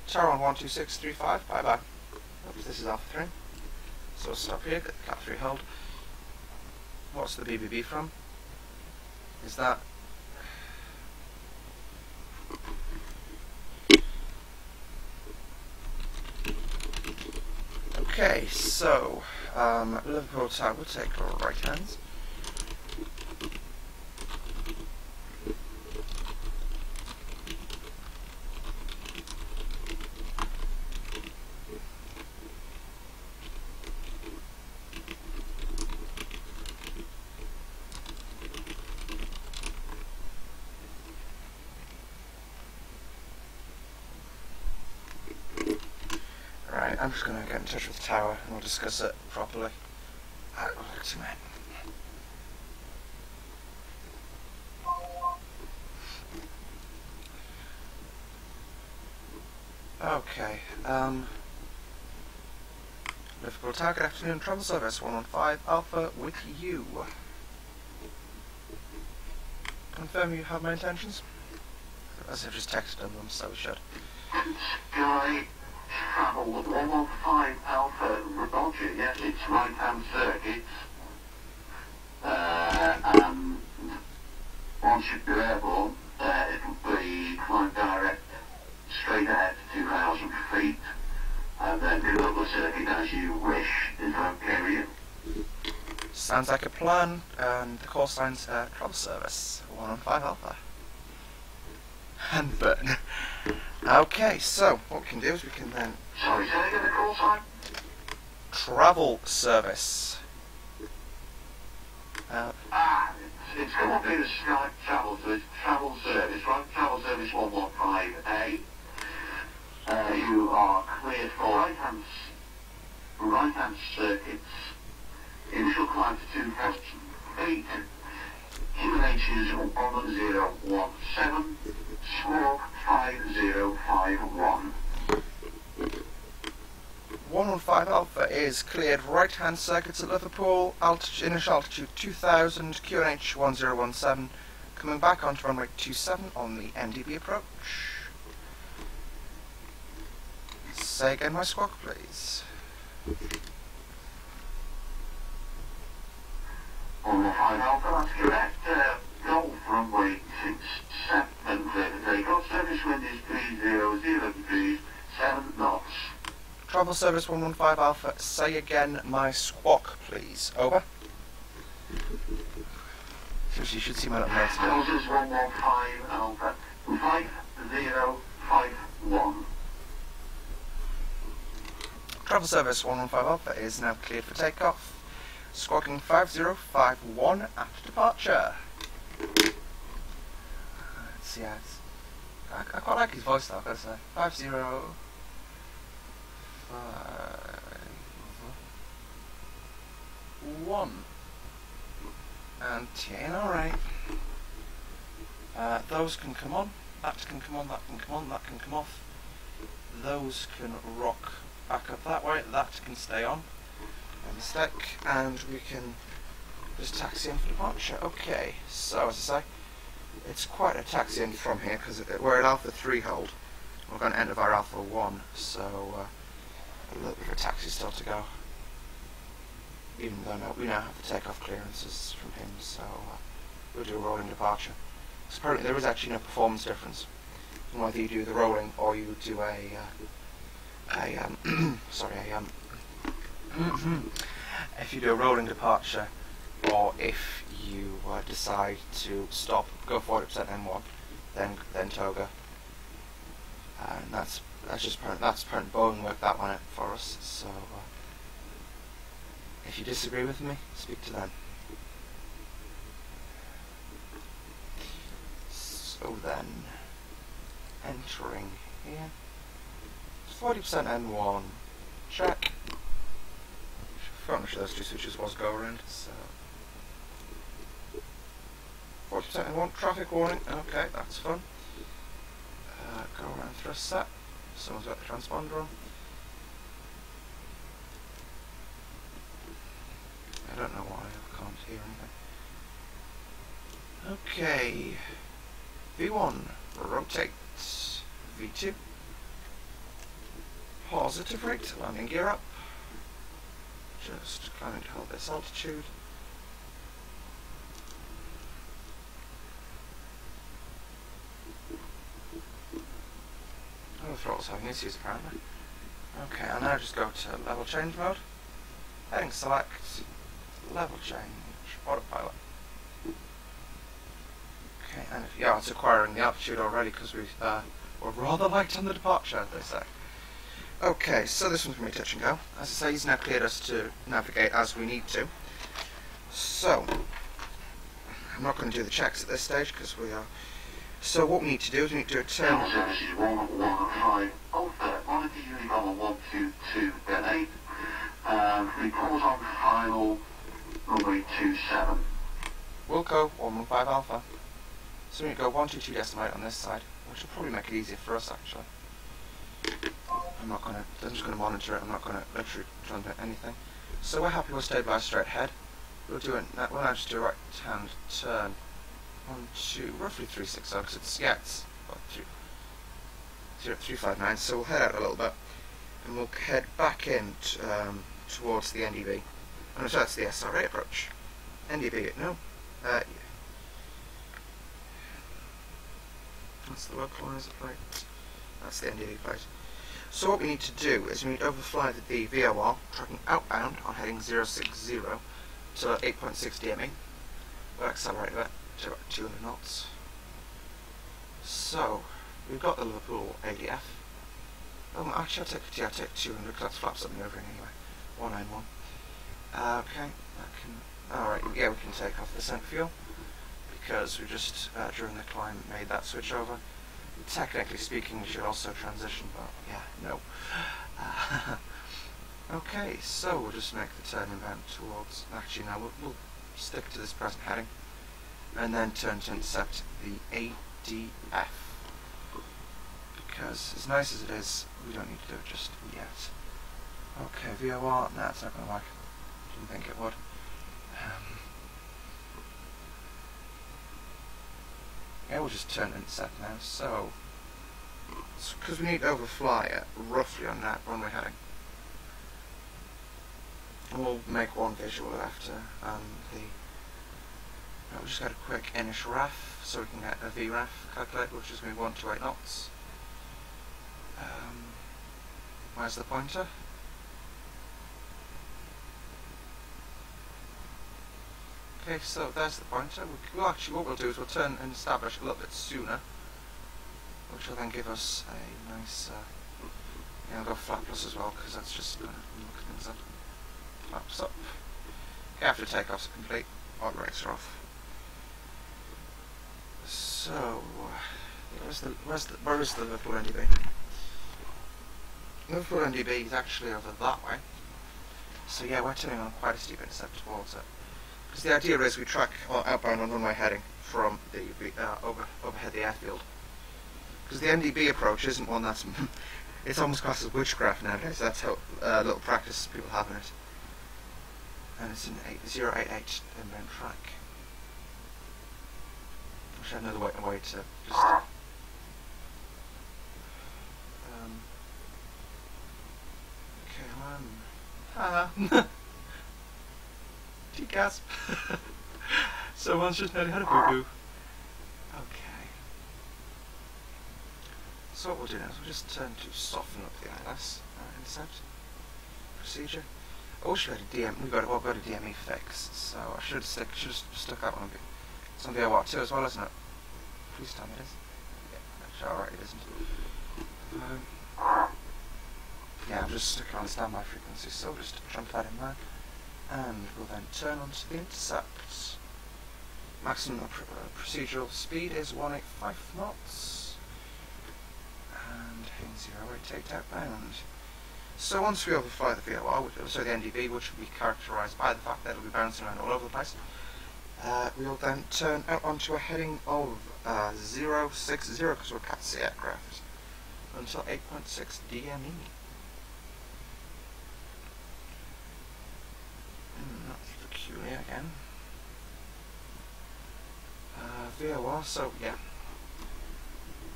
Tower on 12635, bye-bye. Oops, this is Alpha 3. So we'll stop here, get the Cat 3 hold. What's the BBB from? Is that... Okay, so Liverpool Tower will take right hands. I'm just going to get in touch with the tower and we'll discuss it properly. Okay, Liverpool Tower, good afternoon, Travel Service 115 Alpha with you. Confirm you have my intentions? As I've just texted them, so we should. Sky Travel 115 Alpha, Roger, yes, it's right-hand circuits. And once you're airborne, it'll be climb direct straight ahead to 2,000 feet, and then do up the circuit as you wish. Is that okay with you? Sounds like a plan, and the call sign's Travel Service 115 Alpha. And burn. Okay, so what we can do is we can then... Sorry, say again the call sign? Travel Service. It's going to be the Sky Travel Service, right? Travel Service 115A. You are cleared for right-hand circuits. Initial climb to 2,000 feet. QNH is 1017. Squawk 5051. 115 Alpha is cleared right-hand circuits at Liverpool, initial altitude 2000, QNH 1017, coming back onto runway 27 on the NDB approach. Say again my squawk, please. 115 Alpha, that's correct. Golf runway 67 clear to take off. Service wind is 300 degrees, 7 knots. Travel Service 115 Alpha, say again my squawk, please. Over. So you should see my little notes now. Service 115 Alpha, 5051. Travel Service 115 Alpha is now cleared for takeoff. Squawking 5051 at departure. Let's see how it's... I quite like his voice though, I've got to say. 5051. And TNR8. Those can come on. That can come on, that can come on, that can come off. Those can rock back up that way, that can stay on. No mistake, and we can just taxi in for departure. Okay, so as I say, it's quite a taxi in from here because we're at Alpha 3 hold. We're going to end of our Alpha 1, so a little bit of a taxi still to go. Even though we now have the takeoff clearances from him, so we'll do a rolling departure. Because apparently there is actually no performance difference in whether you do the rolling or you do if you do a rolling departure, or if you decide to stop, go 40% N1, then toga, and that's apparent Boeing worked that one out for us. So if you disagree with me, speak to them. So then, entering here, 40% N1, check. Furnish those two switches was go around, so 40% N1, traffic warning, okay, that's fun. Go around thrust set, someone's got the transponder on. I don't know why I can't hear anything. Okay, V1, rotate, V2, positive rate, landing gear up, just climbing to hold this altitude. Oh, the throttle's having issues apparently. Okay, I'll now just go to level change mode, heading select, level change, autopilot. Okay, and yeah, it's acquiring the altitude already because we're rather light on the departure, they say. Okay, so this one's going to be touch and go. As I say, he's now cleared us to navigate as we need to. So, I'm not going to do the checks at this stage because we are. So what we need to do is we need to do a turn. Services 115 Alpha, quality Uniform 122 then 8. Report on final runway 27. We'll go 115 Alpha. So we need to go 122 decimate on this side, which will probably make it easier for us actually. I'm just going to monitor it, I'm not going to literally transmit anything. So we're happy we'll stabilise straight ahead. We'll now just do a right hand turn on to roughly 360 because it's about 359, so we'll head out a little bit and we'll head back in towards the NDB. And so that's the SRA approach. NDB, no? Yeah. That's the localizer plate. That's the NDB plate. So what we need to do is we need to overfly the VOR, tracking outbound on heading 060 to 8.6 DME. We'll accelerate that to about 200 knots. So, we've got the Liverpool ADF. Oh, actually I'll take 200 because that's flaps up and over anyway. 191. Okay, alright, yeah, we can take off the scent fuel because we just, during the climb, made that switch over. Technically speaking, we should also transition, but yeah, no. Okay, so we'll just make the turn inbound towards. Actually, no, we'll stick to this present heading, and then turn to intercept the ADF. Because as nice as it is, we don't need to do it just yet. Okay, VOR. Nah, it's not going to work. Didn't think it would. Yeah, we'll just turn intercept now. So, because we need to overfly it roughly on that runway heading, and we'll make one visual after we'll just get a quick initial RAF so we can get a VRAF calculated, which is going to be 128 knots. Where's the pointer? Okay, so there's the pointer. We'll actually, what we'll do is we'll turn and establish a little bit sooner, which will then give us a nice, I'll go flapless as well, because that's just going to look things up. Flaps up. Okay, after takeoff's complete, all brakes are off. So, where is the Liverpool NDB? Liverpool NDB is actually over that way. So yeah, we're turning on quite a steep intercept towards it. Because the idea is we track outbound on runway heading from the overhead the airfield. Because the NDB approach isn't one that's... it's almost classed as witchcraft nowadays. That's how little practice people have in it. And it's an 8088 inbound track. Wish I had another way to just... Gasp. Someone's just nearly had a boo-boo. Okay. So what we'll do now is we'll just turn to soften up the ILS intercept procedure. I wish we had a DM. We've got a DME fix, so I should have stuck that one a bit. It's on the VOR 2 as well, isn't it? Please tell me it is. Yeah, actually, alright, it isn't. Yeah, I'm just sticking on the standby frequency, so we'll just jump that in there. And we'll then turn onto the intercept. Maximum procedural speed is 185 knots. And heading 08 outbound. So once we overfly the VOR, so the NDB, which will be characterised by the fact that it'll be bouncing around all over the place, we'll then turn out onto a heading of 060, because we're a Cat C aircraft, until 8.6 DME. That's peculiar again. VOR, so yeah.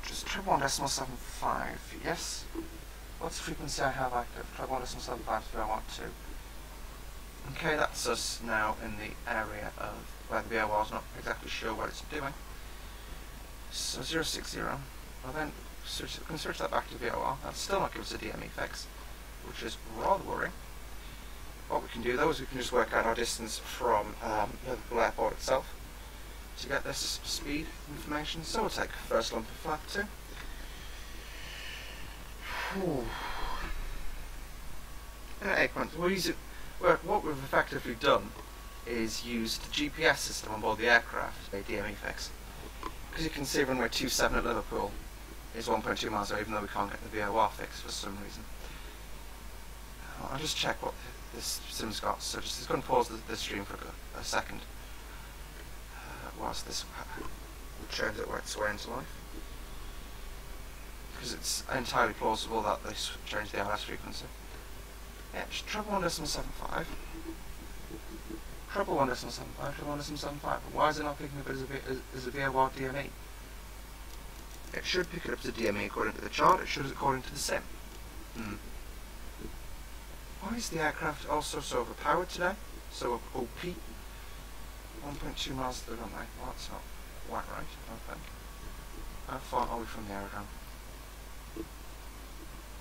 Just 1.75, yes. What's the frequency I have active? 1.75 VOR 2. Okay, that's us now in the area of where the VOR is not exactly sure what it's doing. So 060. Well then, we can switch that back to VOR. That'll still not give us a DME fix, which is rather worrying. What we can do though is we can just work out our distance from Liverpool Airport itself to get this speed information. So we'll take first lump of flap 2. What we've effectively done is used the GPS system on board the aircraft, a DME fix. Because you can see runway 27 at Liverpool is 1.2 miles away, even though we can't get the VOR fix for some reason. I'll just check what this sim's got, so just going to pause the stream for a second whilst this churns its way into life, because it's entirely plausible that they changed the ILS frequency. Yeah, just treble 1.75, treble 1.75, treble 1.75. But why is it not picking up as a VOR DME? It should pick it up as a DME according to the chart. It should according to the sim. Why is the aircraft also so overpowered today? So OP? 1.2 miles to the runway. Well, that's not quite right, I don't think. How far are we from the aerodrome?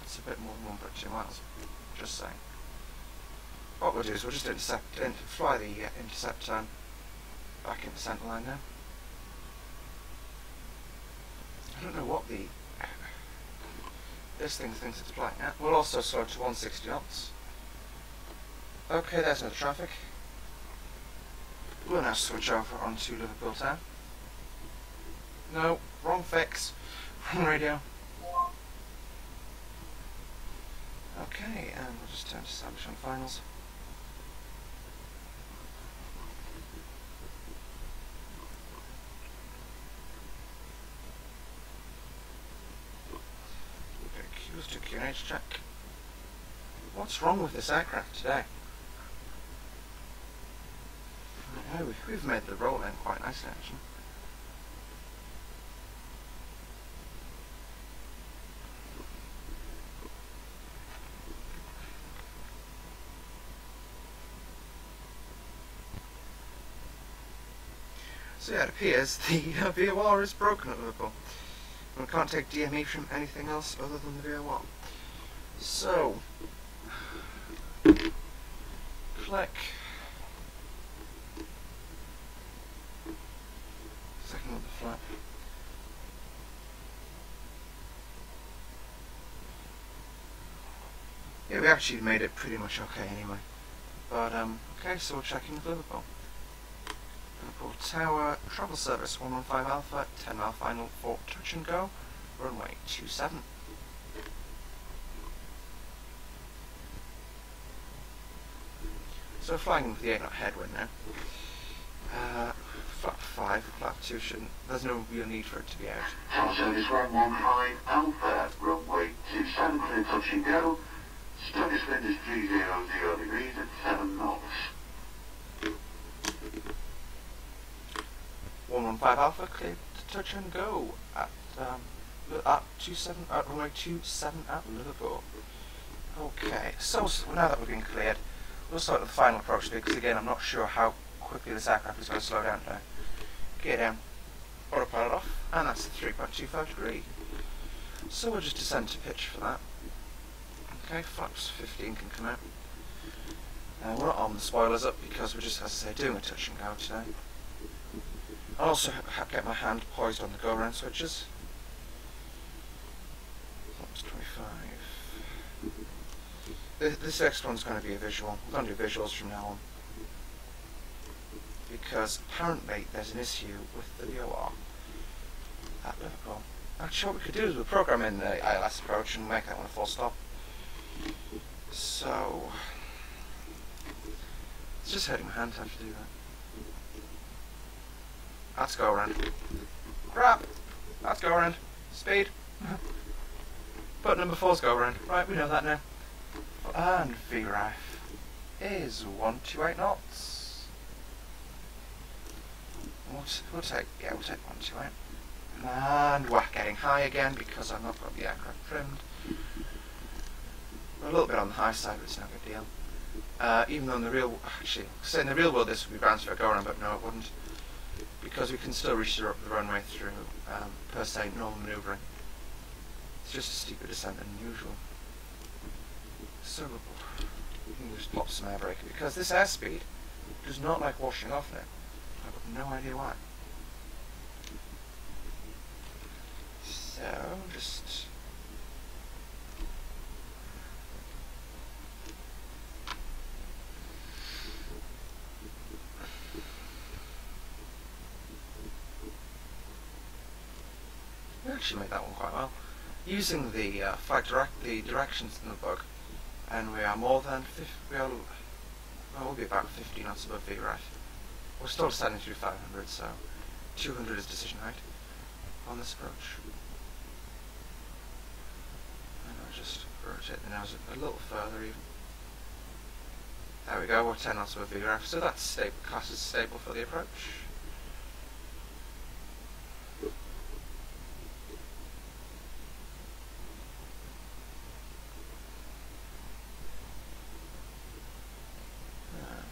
It's a bit more than 1.2 miles. Just saying. What we'll do is we'll just fly the intercept turn back into centre line now. I don't know what this thing thinks it's flying at. We'll also slow to 160 knots. Okay, there's no traffic. We'll now switch over onto Liverpool Town. No, wrong fix. Wrong radio. Okay, and we'll just turn to establish on finals. Let's do QNH check. What's wrong with this aircraft today? I know we've made the roll in quite nicely actually. So yeah, it appears the VOR is broken at Liverpool. We can't take DME from anything else other than the VOR. So, click. Second of the flap. Yeah, we actually made it pretty much okay anyway. But, okay, so we're checking with Liverpool. Liverpool Tower, travel service 115 Alpha, 10 mile final for touch and go, runway 27. So flying with the 8 knot headwind now. Flap 5, flap 2 shouldn't. There's no real need for it to be out. Tower service 115 Alpha, runway 27, clear touch and go. Stoke wind is 300 degrees at 7 knots. 115 Alpha, clear to touch and go at runway 27 at Liverpool. Okay, so now that we've been cleared, we'll start with the final approach because again I'm not sure how quickly this aircraft is going to slow down now. Gear down, autopilot off, and that's the 3.25 degree. So we'll just descend to pitch for that. Okay, flaps 15 can come out. We're not on the spoilers up because we're just, as I say, doing a touch and go today. I'll also get my hand poised on the go-around switches. Flaps 25. This next one's going to be a visual. We're going to do visuals from now on. Because apparently there's an issue with the VOR at Liverpool. Actually, what we could do is we'll program in the ILS approach and make that one a full stop. So, it's just hurting my hand to have to do that. That's go around. Crap! That's go around. Speed. Button number 4's go around. Right, we know that now. And VRAF is 128 knots. We'll take 128. And we're getting high again because I've not got the aircraft trimmed. We're a little bit on the high side, but it's no good deal. Even though in the real, actually, say in the real world this would be grounds for a go around, but no, it wouldn't, because we can still reach the runway through per se normal manoeuvring. It's just a steeper descent than usual. So we can just pop some air brake because this airspeed does not like washing off now. I've got no idea why. So just we actually made that one quite well using the the directions in the book, and we are more than 50. We'll be about 50 knots above VRAF. We're still descending through 500, so 200 is decision height on this approach. And I'll just rotate the nose a little further even. There we go, we're 10 knots above VRAF, so that's stable, class is stable for the approach.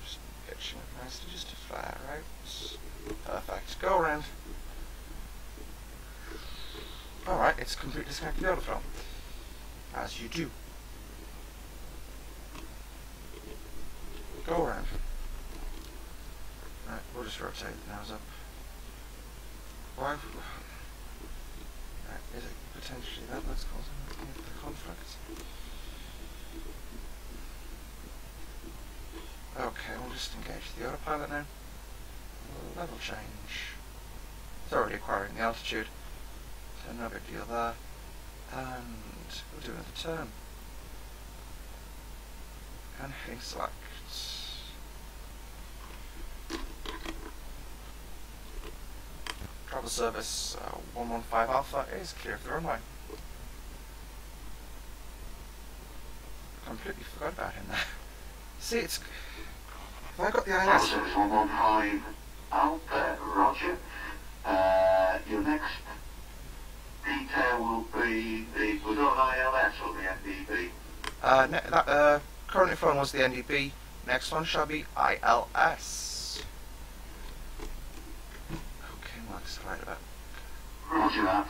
Just pitching it nicely just to flare out. Perfect, go around. Alright, it's completely disconnected the autoflow, as you do. Go around. Right, we'll just rotate the nose up. Why? Right, is it potentially that that's causing the conflict? Okay, we'll just engage the autopilot now. Level change. It's already acquiring the altitude. So no big deal there. And we'll do another turn. And heading select. Travel service 115 Alpha is clear of the runway. Completely forgot about him there. See, it's... If I got the ILS... Service 115 Alpha, roger. Your next detail will be the... Was it on ILS or the NDB? Currently flown was the NDB. Next one shall be ILS. Okay, well, that's right about. Roger that.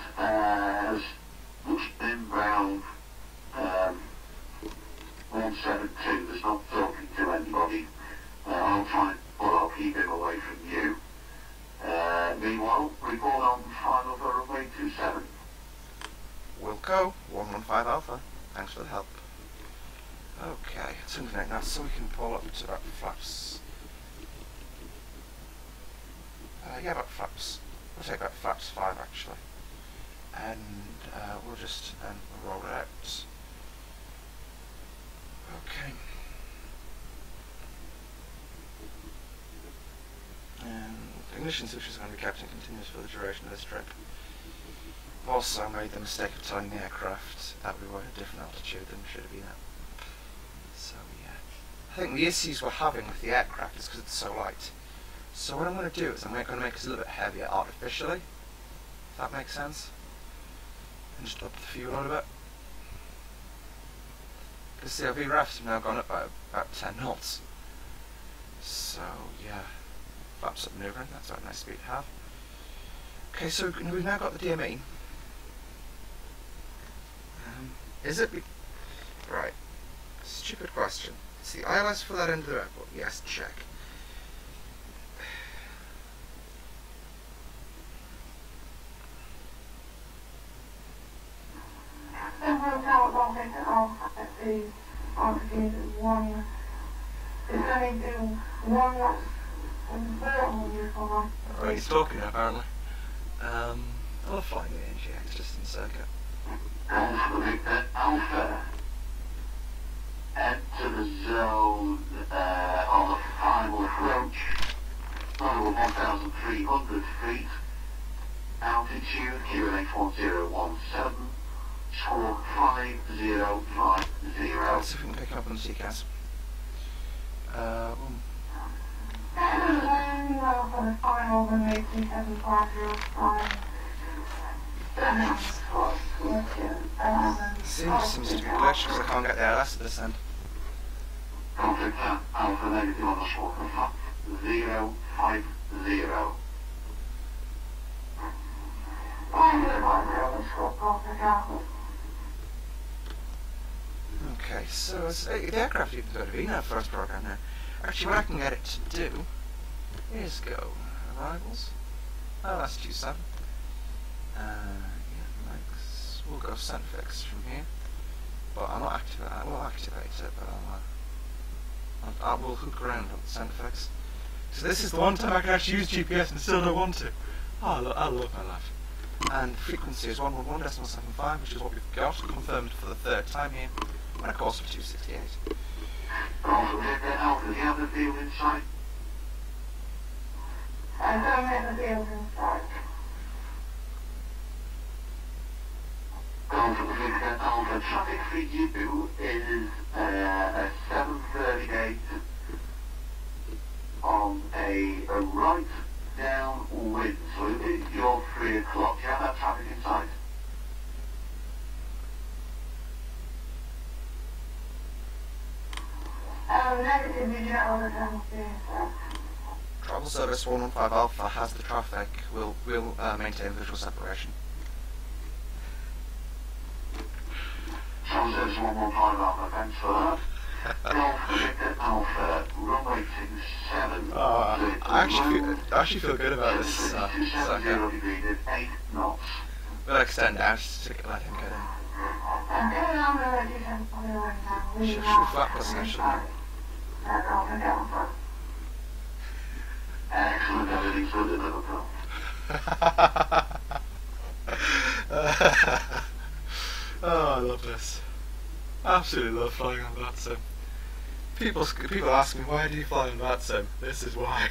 Looks inbound 172. There's not talking to anybody. I'll try, well, I'll keep him away from you. Meanwhile, report on final for runway 27. Wilco, 115 Alpha. Thanks for the help. Okay, it's 108 knots, so we can pull up to about flaps. Yeah, about flaps. We'll take about flaps 5 actually. And we'll just then roll it out. Okay. And ignition switch is going to be kept in continuous for the duration of this trip. Also made the mistake of telling the aircraft that we were at a different altitude than we should have been at. So yeah. I think the issues we're having with the aircraft is because it's so light. So what I'm going to do is I'm going to make it a little bit heavier artificially, if that makes sense. And just up the fuel a little bit. Because the VREFs have now gone up by about 10 knots. So yeah, flaps up manoeuvring, that's a nice speed to have. Okay, so we've now got the DME. Is it right? Stupid question. Is the ILS for that end of the airport? Yes, check. Oh, he's talking apparently. I'll fly the NGX just in a second. Alpha, enter the zone on the final approach, level 1,300 feet, altitude QNH 1017, score 5050. Let's see if we can pick him up on the CCAS. Seems to be glitched because I can't get the ILS at this end. Contact Alpha negative on the score 050. Okay, so the aircraft even going to be in our first program now. Actually, what I can get it to do is go arrivals. Oh, that's 27. We'll go Centfix from here, but I'll not activate that. We'll activate it, but I will hook around on Centfix. So this is the one time I can actually use GPS and still don't want to. Oh, I love my life. And frequency is 111.75, which is what we've got confirmed for the third time here, and a course of 268. Alpha, do you have the field in sight? I don't have the field in sight. Alpha, traffic for you is a 7:30 gate on a right down wind. So you're 3 o'clock. Do you have that traffic in sight? Negative, you don't understand. Travel service 115 Alpha has the traffic. We'll maintain visual separation. Travel service 115 Alpha, thanks for that. Alpha, runway 27. I actually feel good about this. So yeah. 8 knots. We'll extend out to let him get in. Should flat position. Excellent, everything's good at Liverpool. Oh, I love this. Absolutely love flying on that sim. People ask me, why do you fly on that sim? This is why.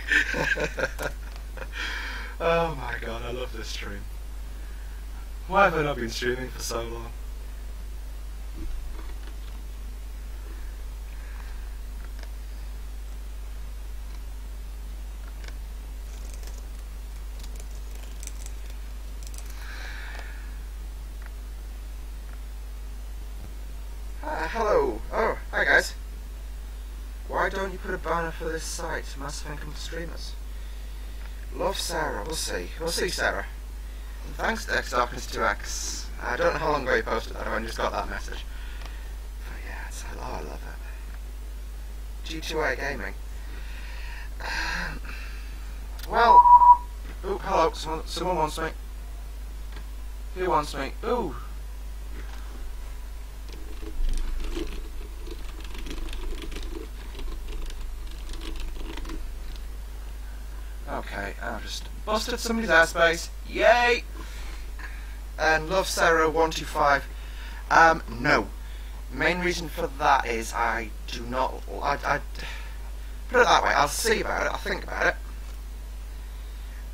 Oh my god, I love this stream. Why have I not been streaming for so long? Hello. Oh, hi guys. Why don't you put a banner for this site? Massive income to streamers. Love Sarah. We'll see. We'll see, Sarah. And thanks to XDarkness2X. I don't know how long ago you posted that. I've only just got that message. But yeah, I love it. G2A Gaming. Well. Ooh, hello. Someone wants me. Who wants me? Ooh. Okay, I've just busted somebody's airspace. Yay! And Love Sarah 125. No. Main reason for that is I do not. I put it that way. I'll see about it. I'll think about it.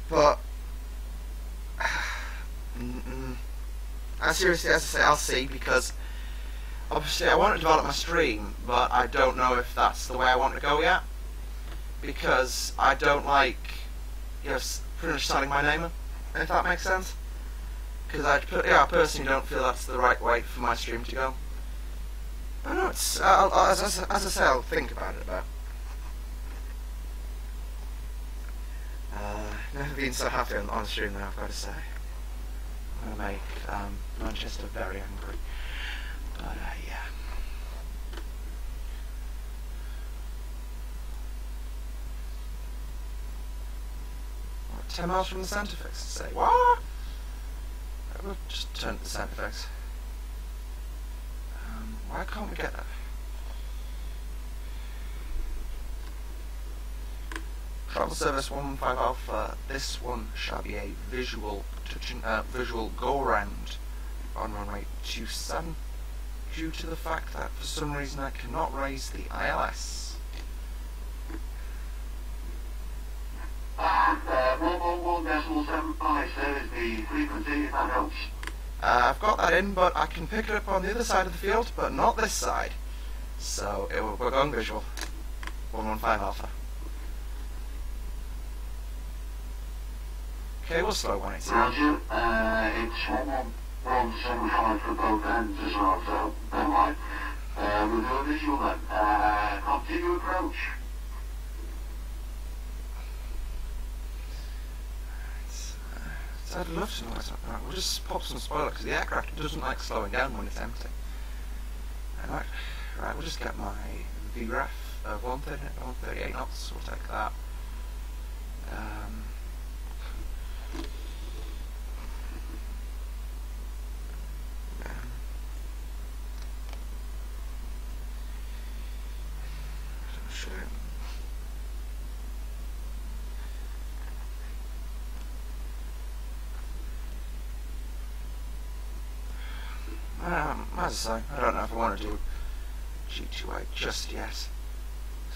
But seriously, as I say, I'll see, because obviously I want to develop my stream, but I don't know if that's the way I want to go yet, because I don't like, you know, pretty much signing my name in, if that makes sense. Because I personally don't feel that's the right way for my stream to go. I don't know, it's, as I say, I'll think about it a bit. Never been so happy on stream though, I've got to say. I'm going to make Manchester very angry. But yeah. 10 miles from the centre fix. Say, what? We'll just turn to the centre fix. Why can't we get that? Travel service 115 Alpha. This one shall be a visual go round on runway 27, due to the fact that for some reason I cannot raise the ILS. 111.75, so is the frequency, if that helps. I've got that in, but I can pick it up on the other side of the field, but not this side. So we're going visual. 115 Alpha. Okay, we'll slow 180. Roger, it's 111.75 for both ends as well, so don't mind. We'll do a visual then. Continue approach. So I'd love to know what's up. Right, we'll just pop some spoiler, because the aircraft doesn't like slowing down when it's empty. Right, we'll just get my VREF of 138 knots, we'll take that. As I say, I don't know if I want to do G2A just yet.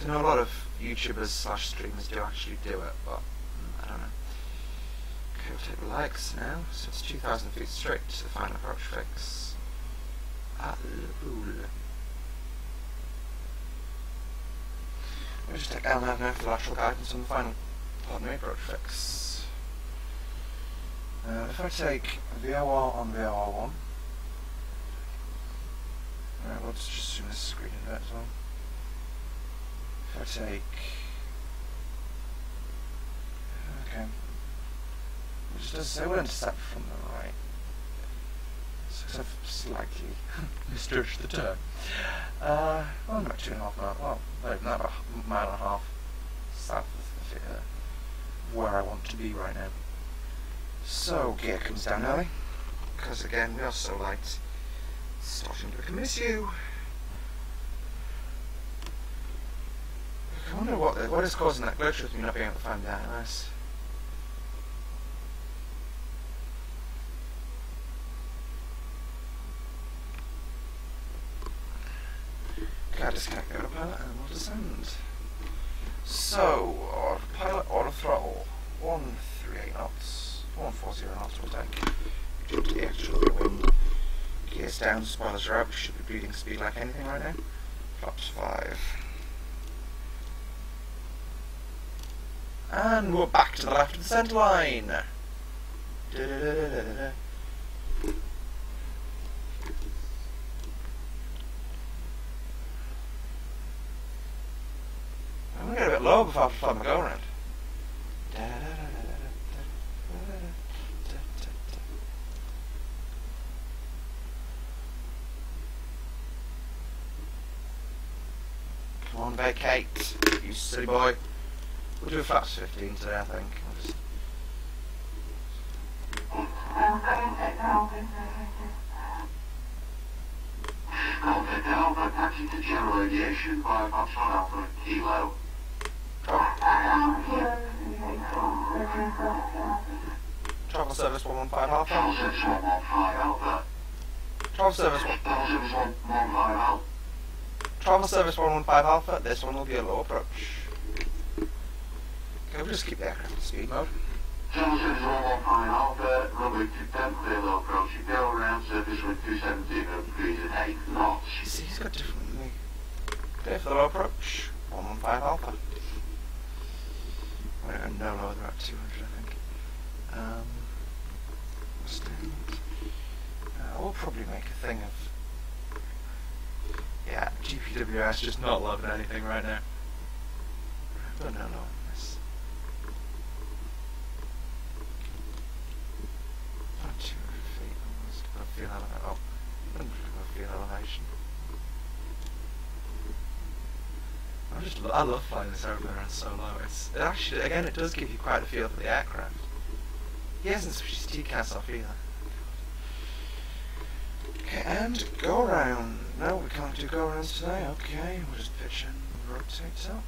I know a lot of YouTubers / streamers do actually do it, but I don't know. Okay, we'll take the legs now. So it's 2,000 feet straight to the final approach fix at Liverpool. We'll just take L9 now for lateral guidance on the final partner approach fix. If I take VOR on VOR1, right, we'll just zoom this screen in a bit as well. If I take... Okay. Which does say we'll intercept from the right. So I've slightly misjudged the turn. Well, about 2.5 miles, well, not about a mile and a half south of where I want to be right now. So, gear comes down early, because again, we are so light. Starting to become an issue. I wonder what is causing that glitch with me not being able to find that nice. Okay, I'll disconnect the autopilot and we'll descend. So, autopilot, auto throttle, 138 knots, 140 knots we'll take, due to the actual wind. Gears down, spoilers are out, we should be bleeding speed like anything right now. Flaps 5. And we're back to the left of the centre line. Da -da -da -da -da -da. I'm going to get a bit low before I find my go round. Da -da -da -da. Come on, vacate, you silly boy. We'll do a flaps 15 today, I think. Contact Alpha, taxi to General Aviation by Foxtrot Alpha Kilo. Travel service 115 Alpha. Travel service 115 Alpha. Travel service 115 Alpha. Travel service 115 Alpha, this one will be a low approach. Okay, we'll just keep the aircraft in speed mode. Channel Service 115 Alpha, runway 210, clear low approach, go around, surface wind 270 degrees at 8 knots. You see, he's got different than me. Clear for the low approach, 115 Alpha. We're going no lower than about 200, I think. We'll probably make a thing of... Yeah, GPWS just not loving anything right now. But no lower than this. Not 200 feet almost. Got a field elevation. Oh, 100 field elevation. I love flying this aeroplane so low. It actually, again, it does give you quite a feel for the aircraft. He hasn't switched his TCAS off either. Okay, and go around. No, we can't do go arounds today. Okay, we'll just pitch and rotate up.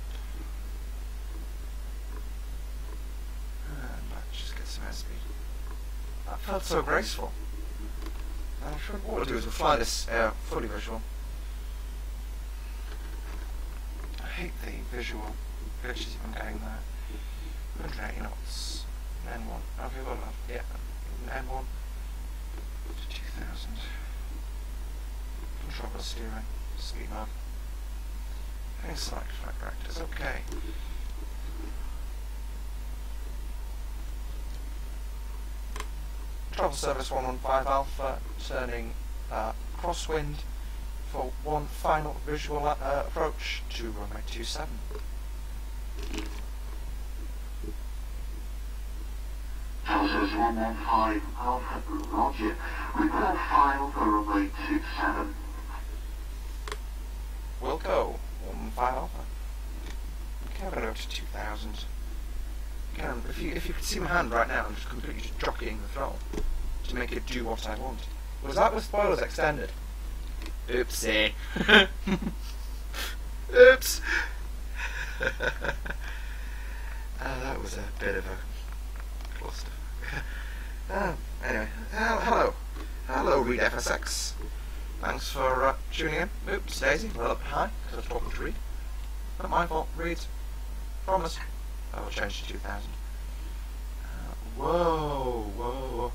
And let's just get some airspeed. That felt so graceful. What we'll do is we'll fly this fully visual. I hate the visual glitches I'm getting there. 180 knots. N1. Okay, well, yeah. N1 to 2000. Control the steering. Speed mode. Any select flight directors. Okay. Travel Service 115 Alpha, turning crosswind for one final visual approach to runway 27. Travel Service 115 Alpha, roger. Report final for runway 27. We'll go 115 Alpha. Okay, I'm going to go to 2000. Again, if you could see my hand right now, I'm just completely just jockeying the throttle to make it do what I want. Was that with spoilers extended? Oopsie. Oops. That was a bit of a cluster. Anyway, hello. Hello, Reed FSX. Thanks for tuning in. Oops, Daisy, well up high, because I was talking to Reed. Not my fault, Reed. Promise. I will change to 2000. Whoa.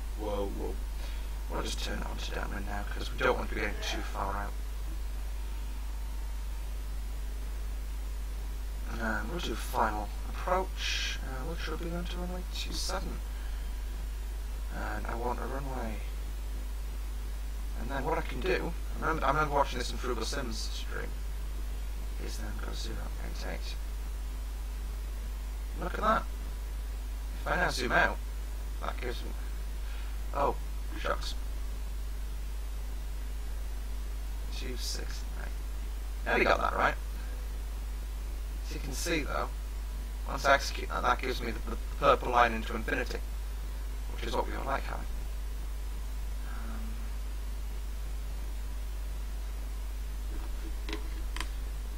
We'll just turn it on to downwind now, because we don't want to be getting too far out. And we'll do final approach, which will be going to runway 27. And I want a runway. And then what I can do, I remember watching this in Frugal Sims stream, is then go 0.8. Look at that. If I now zoom out, that gives me... Oh, shucks. 269. Nearly got that right. As you can see though, once I execute that, that gives me the purple line into infinity, which is what we all like having.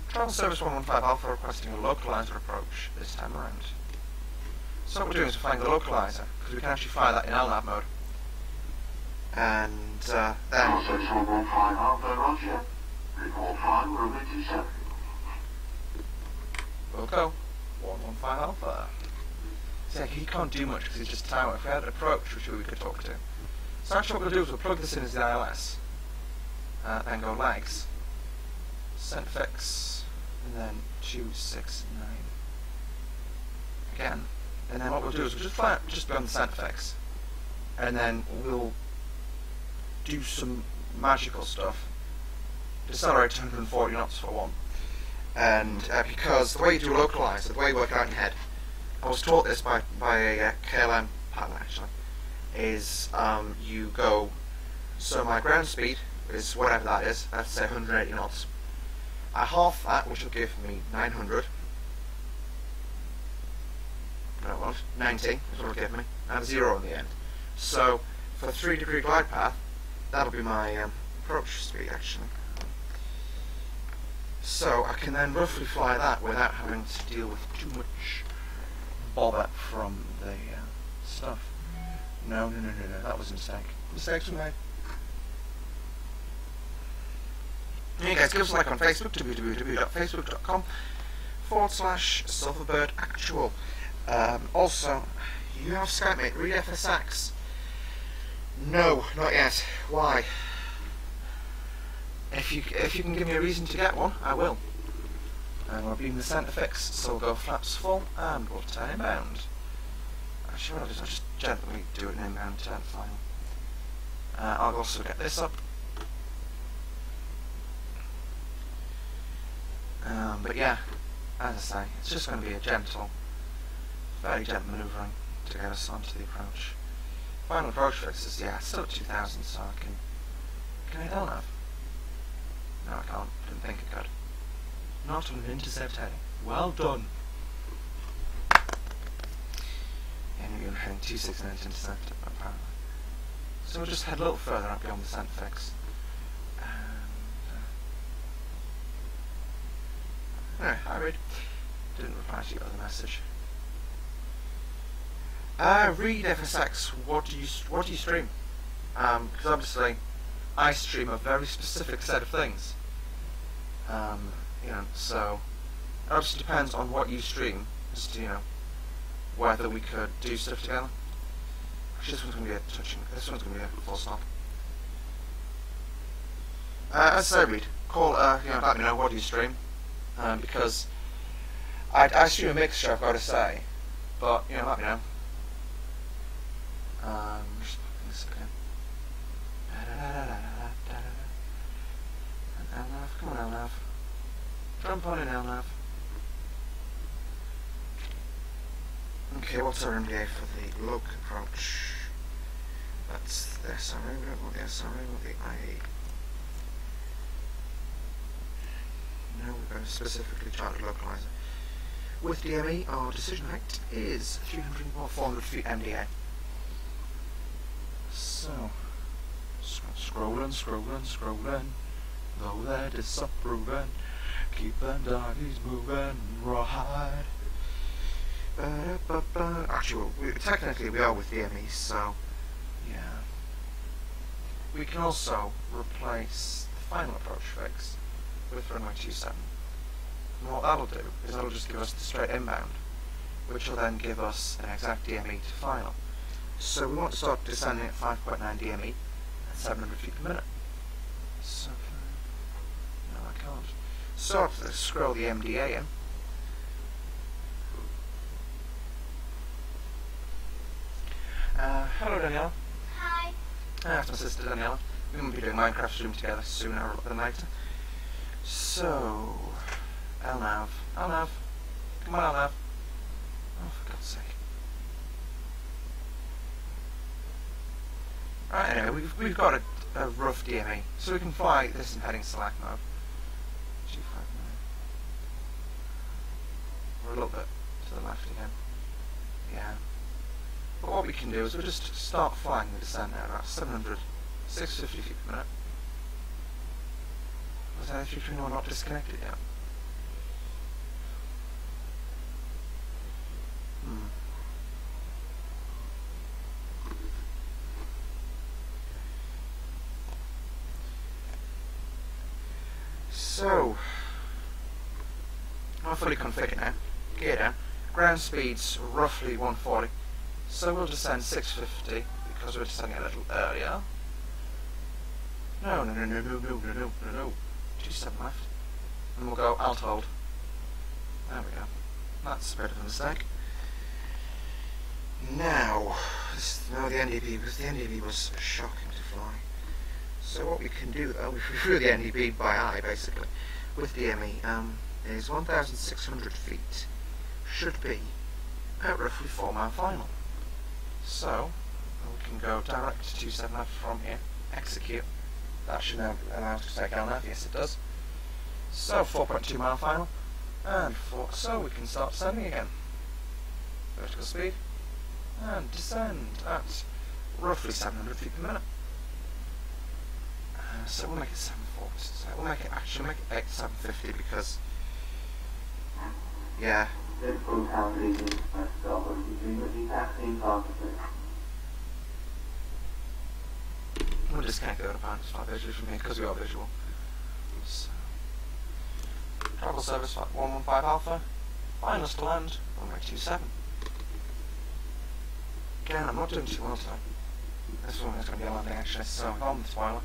Travel Service 115 Alpha requesting a localizer approach this time around. So what we're doing is we're flying the localizer, because we can actually fly that in LNAV mode. And then... Travel Service 115 Alpha, roger. Report final, runway 27. We'll go 115 Alpha. See, he can't do much because he's just tower. If we had an approach, which we could talk to. So actually what we'll do is we'll plug this in as the ILS. Then go legs. Center fix. And then 269. Again. And then what we'll do is we'll just fly it just beyond the center fix. And then we'll do some magical stuff. Decelerate to 140 knots for one. And because the way you do a localizer, the way you work it out in your head, I was taught this by a KLM pattern actually, is you go, so my ground speed is whatever that is, let's say 180 knots. I half that, which will give me 900. No, it won't. 90 is what it'll give me. And 0 in the end. So, for a 3-degree glide path, that'll be my approach speed actually. So I can then roughly fly that without having to deal with too much bother from the stuff. No, that was a mistake. Mistakes were made. Hey guys, give us a like on Facebook, www.facebook.com/SilverbirdActual. Also, You have Skype, mate. Read FSX. No, not yet. Why? If you can give me a reason to get one, I will. And we'll beam the centre fix, so we'll go flaps full, and we'll turn inbound. Actually, what I'll just gently do an inbound turn final. I'll also get this up. But yeah, as I say, it's just going to be a gentle, very gentle manoeuvring to get us onto the approach. Final approach fixes, yeah, still at 2000, so I can I don't have? No, I can't. Didn't think it could. Not on an intercept heading. Well done. Yeah, you're heading 269 to intercept, apparently. So we'll just head a little further up beyond the centre fix. Anyway, hi Reed. Didn't reply to your other message. Read FSX. What do you stream? Because obviously, I stream a very specific set of things. So it obviously depends on what you stream as to whether we could do stuff together. Actually, this one's going to be a touching. This one's going to be a full stop. As I say, Reed, call. Let me know what do you stream. Because I stream a mixture, I've got to say, but let me know. Just popping this again. Elnav, come on Elnav. Jump on in Elnav. Okay, what's our MDA for the lug approach? That's the SRA, we don't want the SRA, we want the IE. No, we're going to specifically charge localizer. With DME, our decision height is 300 or 400 feet MDA. So, scrolling, though that is disapproving, keep them doggies moving, right. Actually, technically we are with DME, so, yeah. We can also replace the final approach fix with runway 27. And what that'll do is that'll just give us the straight inbound, which will then give us an exact DME to final. So we want to start descending at 5.9 DME at 700 feet per minute. So, no I can't. So let's scroll the MDA in. Hello Daniela. Hi. That's my sister Daniela. We might be doing Minecraft stream together sooner rather than later. So, Elnav. Come on Elnav. Oh, for God's sake. Right, anyway, we've got a rough DME, so we can fly this in heading select mode. 259. We're a little bit to the left again. Yeah. But what we can do is we'll just start flying the descent at about 650 feet per minute. Was that 331 not disconnected yet? So, I'm fully configured now. Gear down. Ground speed's roughly 140. So we'll descend 650 because we're descending a little earlier. No. 27 left. And we'll go alt hold. There we go. That's a bit of a mistake. Now, the NDB, because the NDB was shocking to fly. So what we can do though, we flew the NDB by eye basically, with DME, is 1,600 feet, should be at roughly 4 mile final. So, we can go direct to 27 left from here, execute. That should now allow us to take LNAV, yes it does. So 4.2 mile final, and so we can start descending again. Vertical speed, and descend at roughly 700 feet per minute. So we'll make it 740. So we'll make it 750 because, yeah. We'll disconnect the other part, it's not visual from here because we are visual. So, travel service 115 Alpha, final to land, runway 27. Again, I'm not doing too well today. This one is going to be a landing actually, so on the spoiler.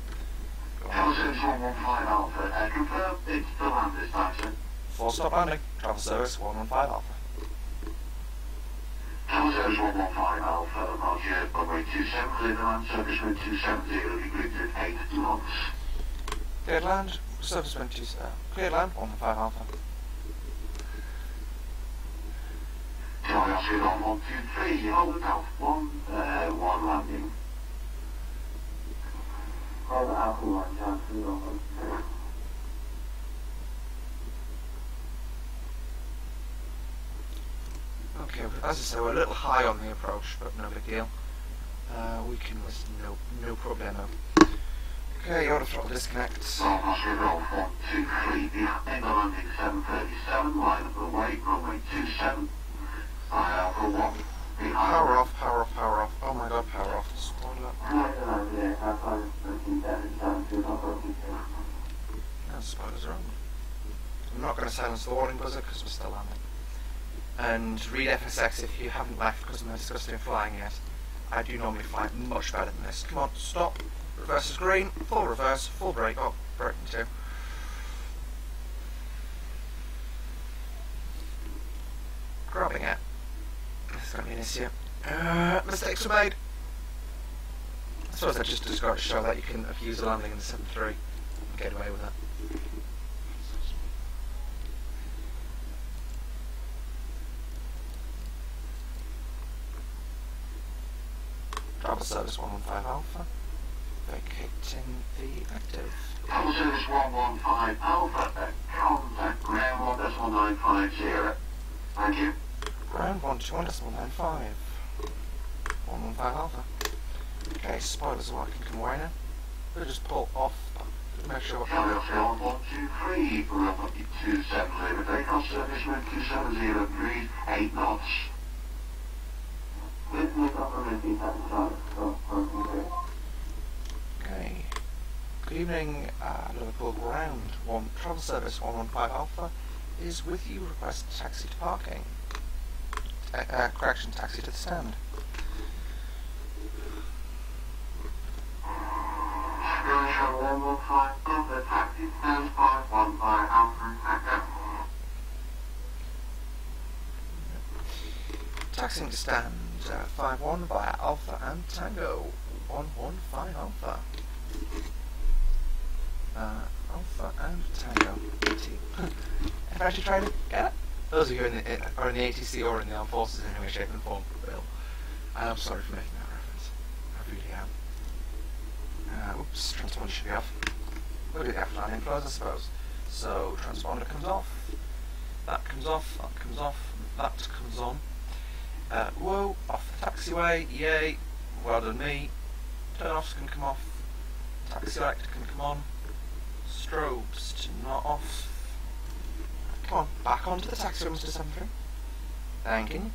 Travel service 115 Alpha, confirm it's the land this time, sir. 4-stop landing, travel service 115 Alpha. Travel service 115 Alpha, roger, runway 27, clear the land, service wind 270, degree to 8 knots. Cleared land, service wind 2, cleared land, 115 Alpha. Charlie Oscar on 123, hold it out, one landing. Hold it out for 1, Charlie on 1. Okay, as I say, we're a little high on the approach, but no big deal. We can listen, no problemo. Okay, auto throttle disconnect. Oscar Golf 123, behind the landing 737, line up the way, runway 27. Alpha 1. Power off, power off, power off. Oh my god, power off. Spoiler. No, spoilers are on. I'm not going to silence the warning buzzer because we're still landing. And read FSX if you haven't left because I'm disgusting flying yet. I do normally fly much better than this. Come on, stop. Reverse is green. Full reverse, full brake. Oh, braking too. Grabbing it. This is going to be an issue. Mistakes were made. I suppose that just got to show that you can abuse a landing in the 7.3 and get away with it. Travel service 115 Alpha. Vacating the active. Travel service 115 Alpha, contact ground 1.950. Thank you. Ground 121.95. 115 Alpha. Okay, spoilers are working. Come away now. We'll just pull off. Make sure. Charlie Oscar on 123, runway 270, takeoff service wind 270 degrees, 8 knots. Okay. Good evening, Liverpool ground. Travel service 115 Alpha is with you. Request taxi to parking. Correction, taxi to the stand. Taxiing to stand 51 via Alpha and Tango 115 Alpha. Alpha and Tango. Infantry training, get it? Those of you are in the ATC or in the armed forces in any way, shape and form will. I'm sorry for making that reference. I really am. Oops, transponder should be off. We'll do the after landing close, I suppose. So, transponder comes off. That comes off, that comes off, that comes on. Whoa, off the taxiway, yay, well done me. Turn-offs can come off. Taxi light can come on. Strobes to not off. Come on, back onto the taxiway, Mr. 73. Thank you.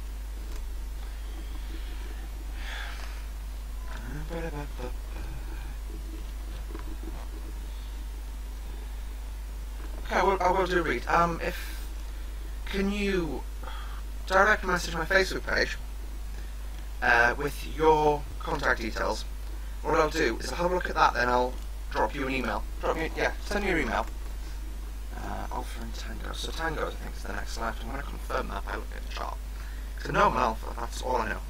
Okay, I will do a read. Can you direct message my Facebook page with your contact details? What I'll do is I'll have a look at that, then I'll drop you an email. Send me your email. Alpha and Tango. So Tango, I think, is the next left. I'm going to confirm that by looking at the chart. Because I know I'm Alpha, that's all I know.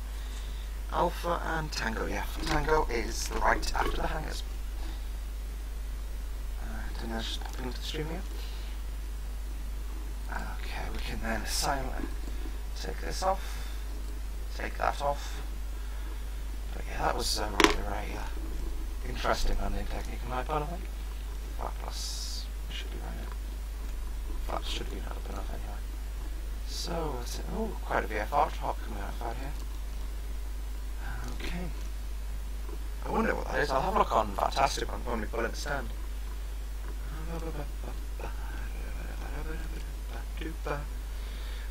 Alpha and Tango, yeah. Tango is the right after the hangars. Didn't I just pop into the stream here? Okay, we can then silent. Take this off. Take that off. But yeah, that was rather a interesting landing technique on my part, I think. Flat plus should be right now. Flaps should be not up enough anyway. So, what's it? Oh, quite a VFR top coming out here. Okay. I wonder what that is. I'll have a look on Fantastic when we pull in the stand.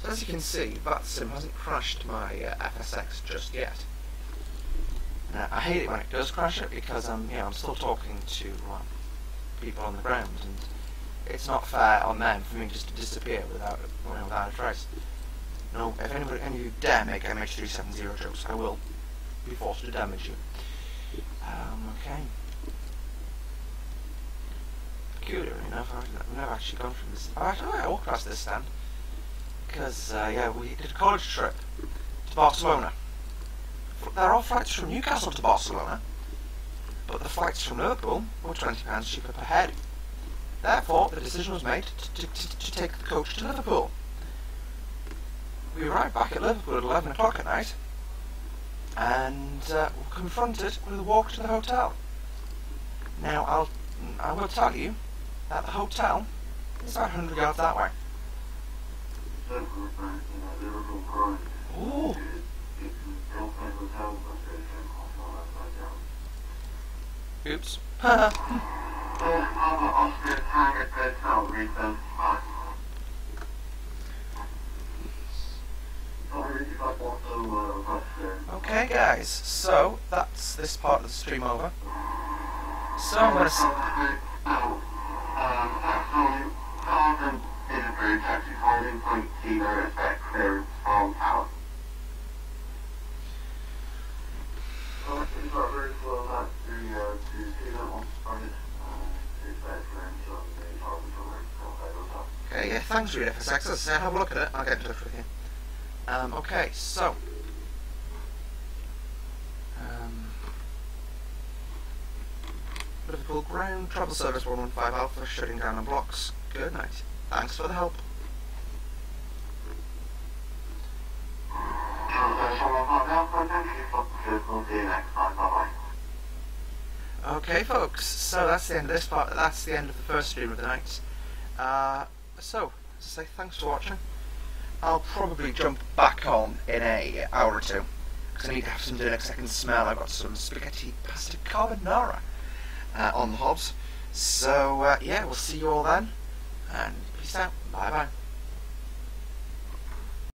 So as you can see, that sim hasn't crashed my FSX just yet. Now, I hate it when it does crash it because I'm still talking to people on the ground, and it's not fair on them for me just to disappear without a trace. No, if any of you dare make MH370 jokes, I will be forced to damage you. Okay. Peculiar enough, I've never actually gone through this. I walked past this stand because yeah, we did a college trip to Barcelona. There are flights from Newcastle to Barcelona, but the flights from Liverpool were £20 cheaper per head. Therefore, the decision was made to take the coach to Liverpool. We arrived back at Liverpool at 11 o'clock at night, and were confronted with a walk to the hotel. Now, I will tell you that the hotel is about 100 yards that way. Ooh. Oops. Okay guys, so that's this part of the stream over. So I'm going Okay, yeah, thanks Rita for sex. Have a look at it, I'll get in touch with you. Okay, so Liverpool ground, travel service 115 Alpha, shutting down on blocks. Good night. Thanks for the help. Okay folks, so that's the end of this part, that's the end of the first stream of the night. So, as I say, thanks for watching. I'll probably jump back on in an hour or two, because I need to have some dinner because I can smell I've got some spaghetti pasta carbonara on the hobs. So, yeah, we'll see you all then, and peace out, bye bye.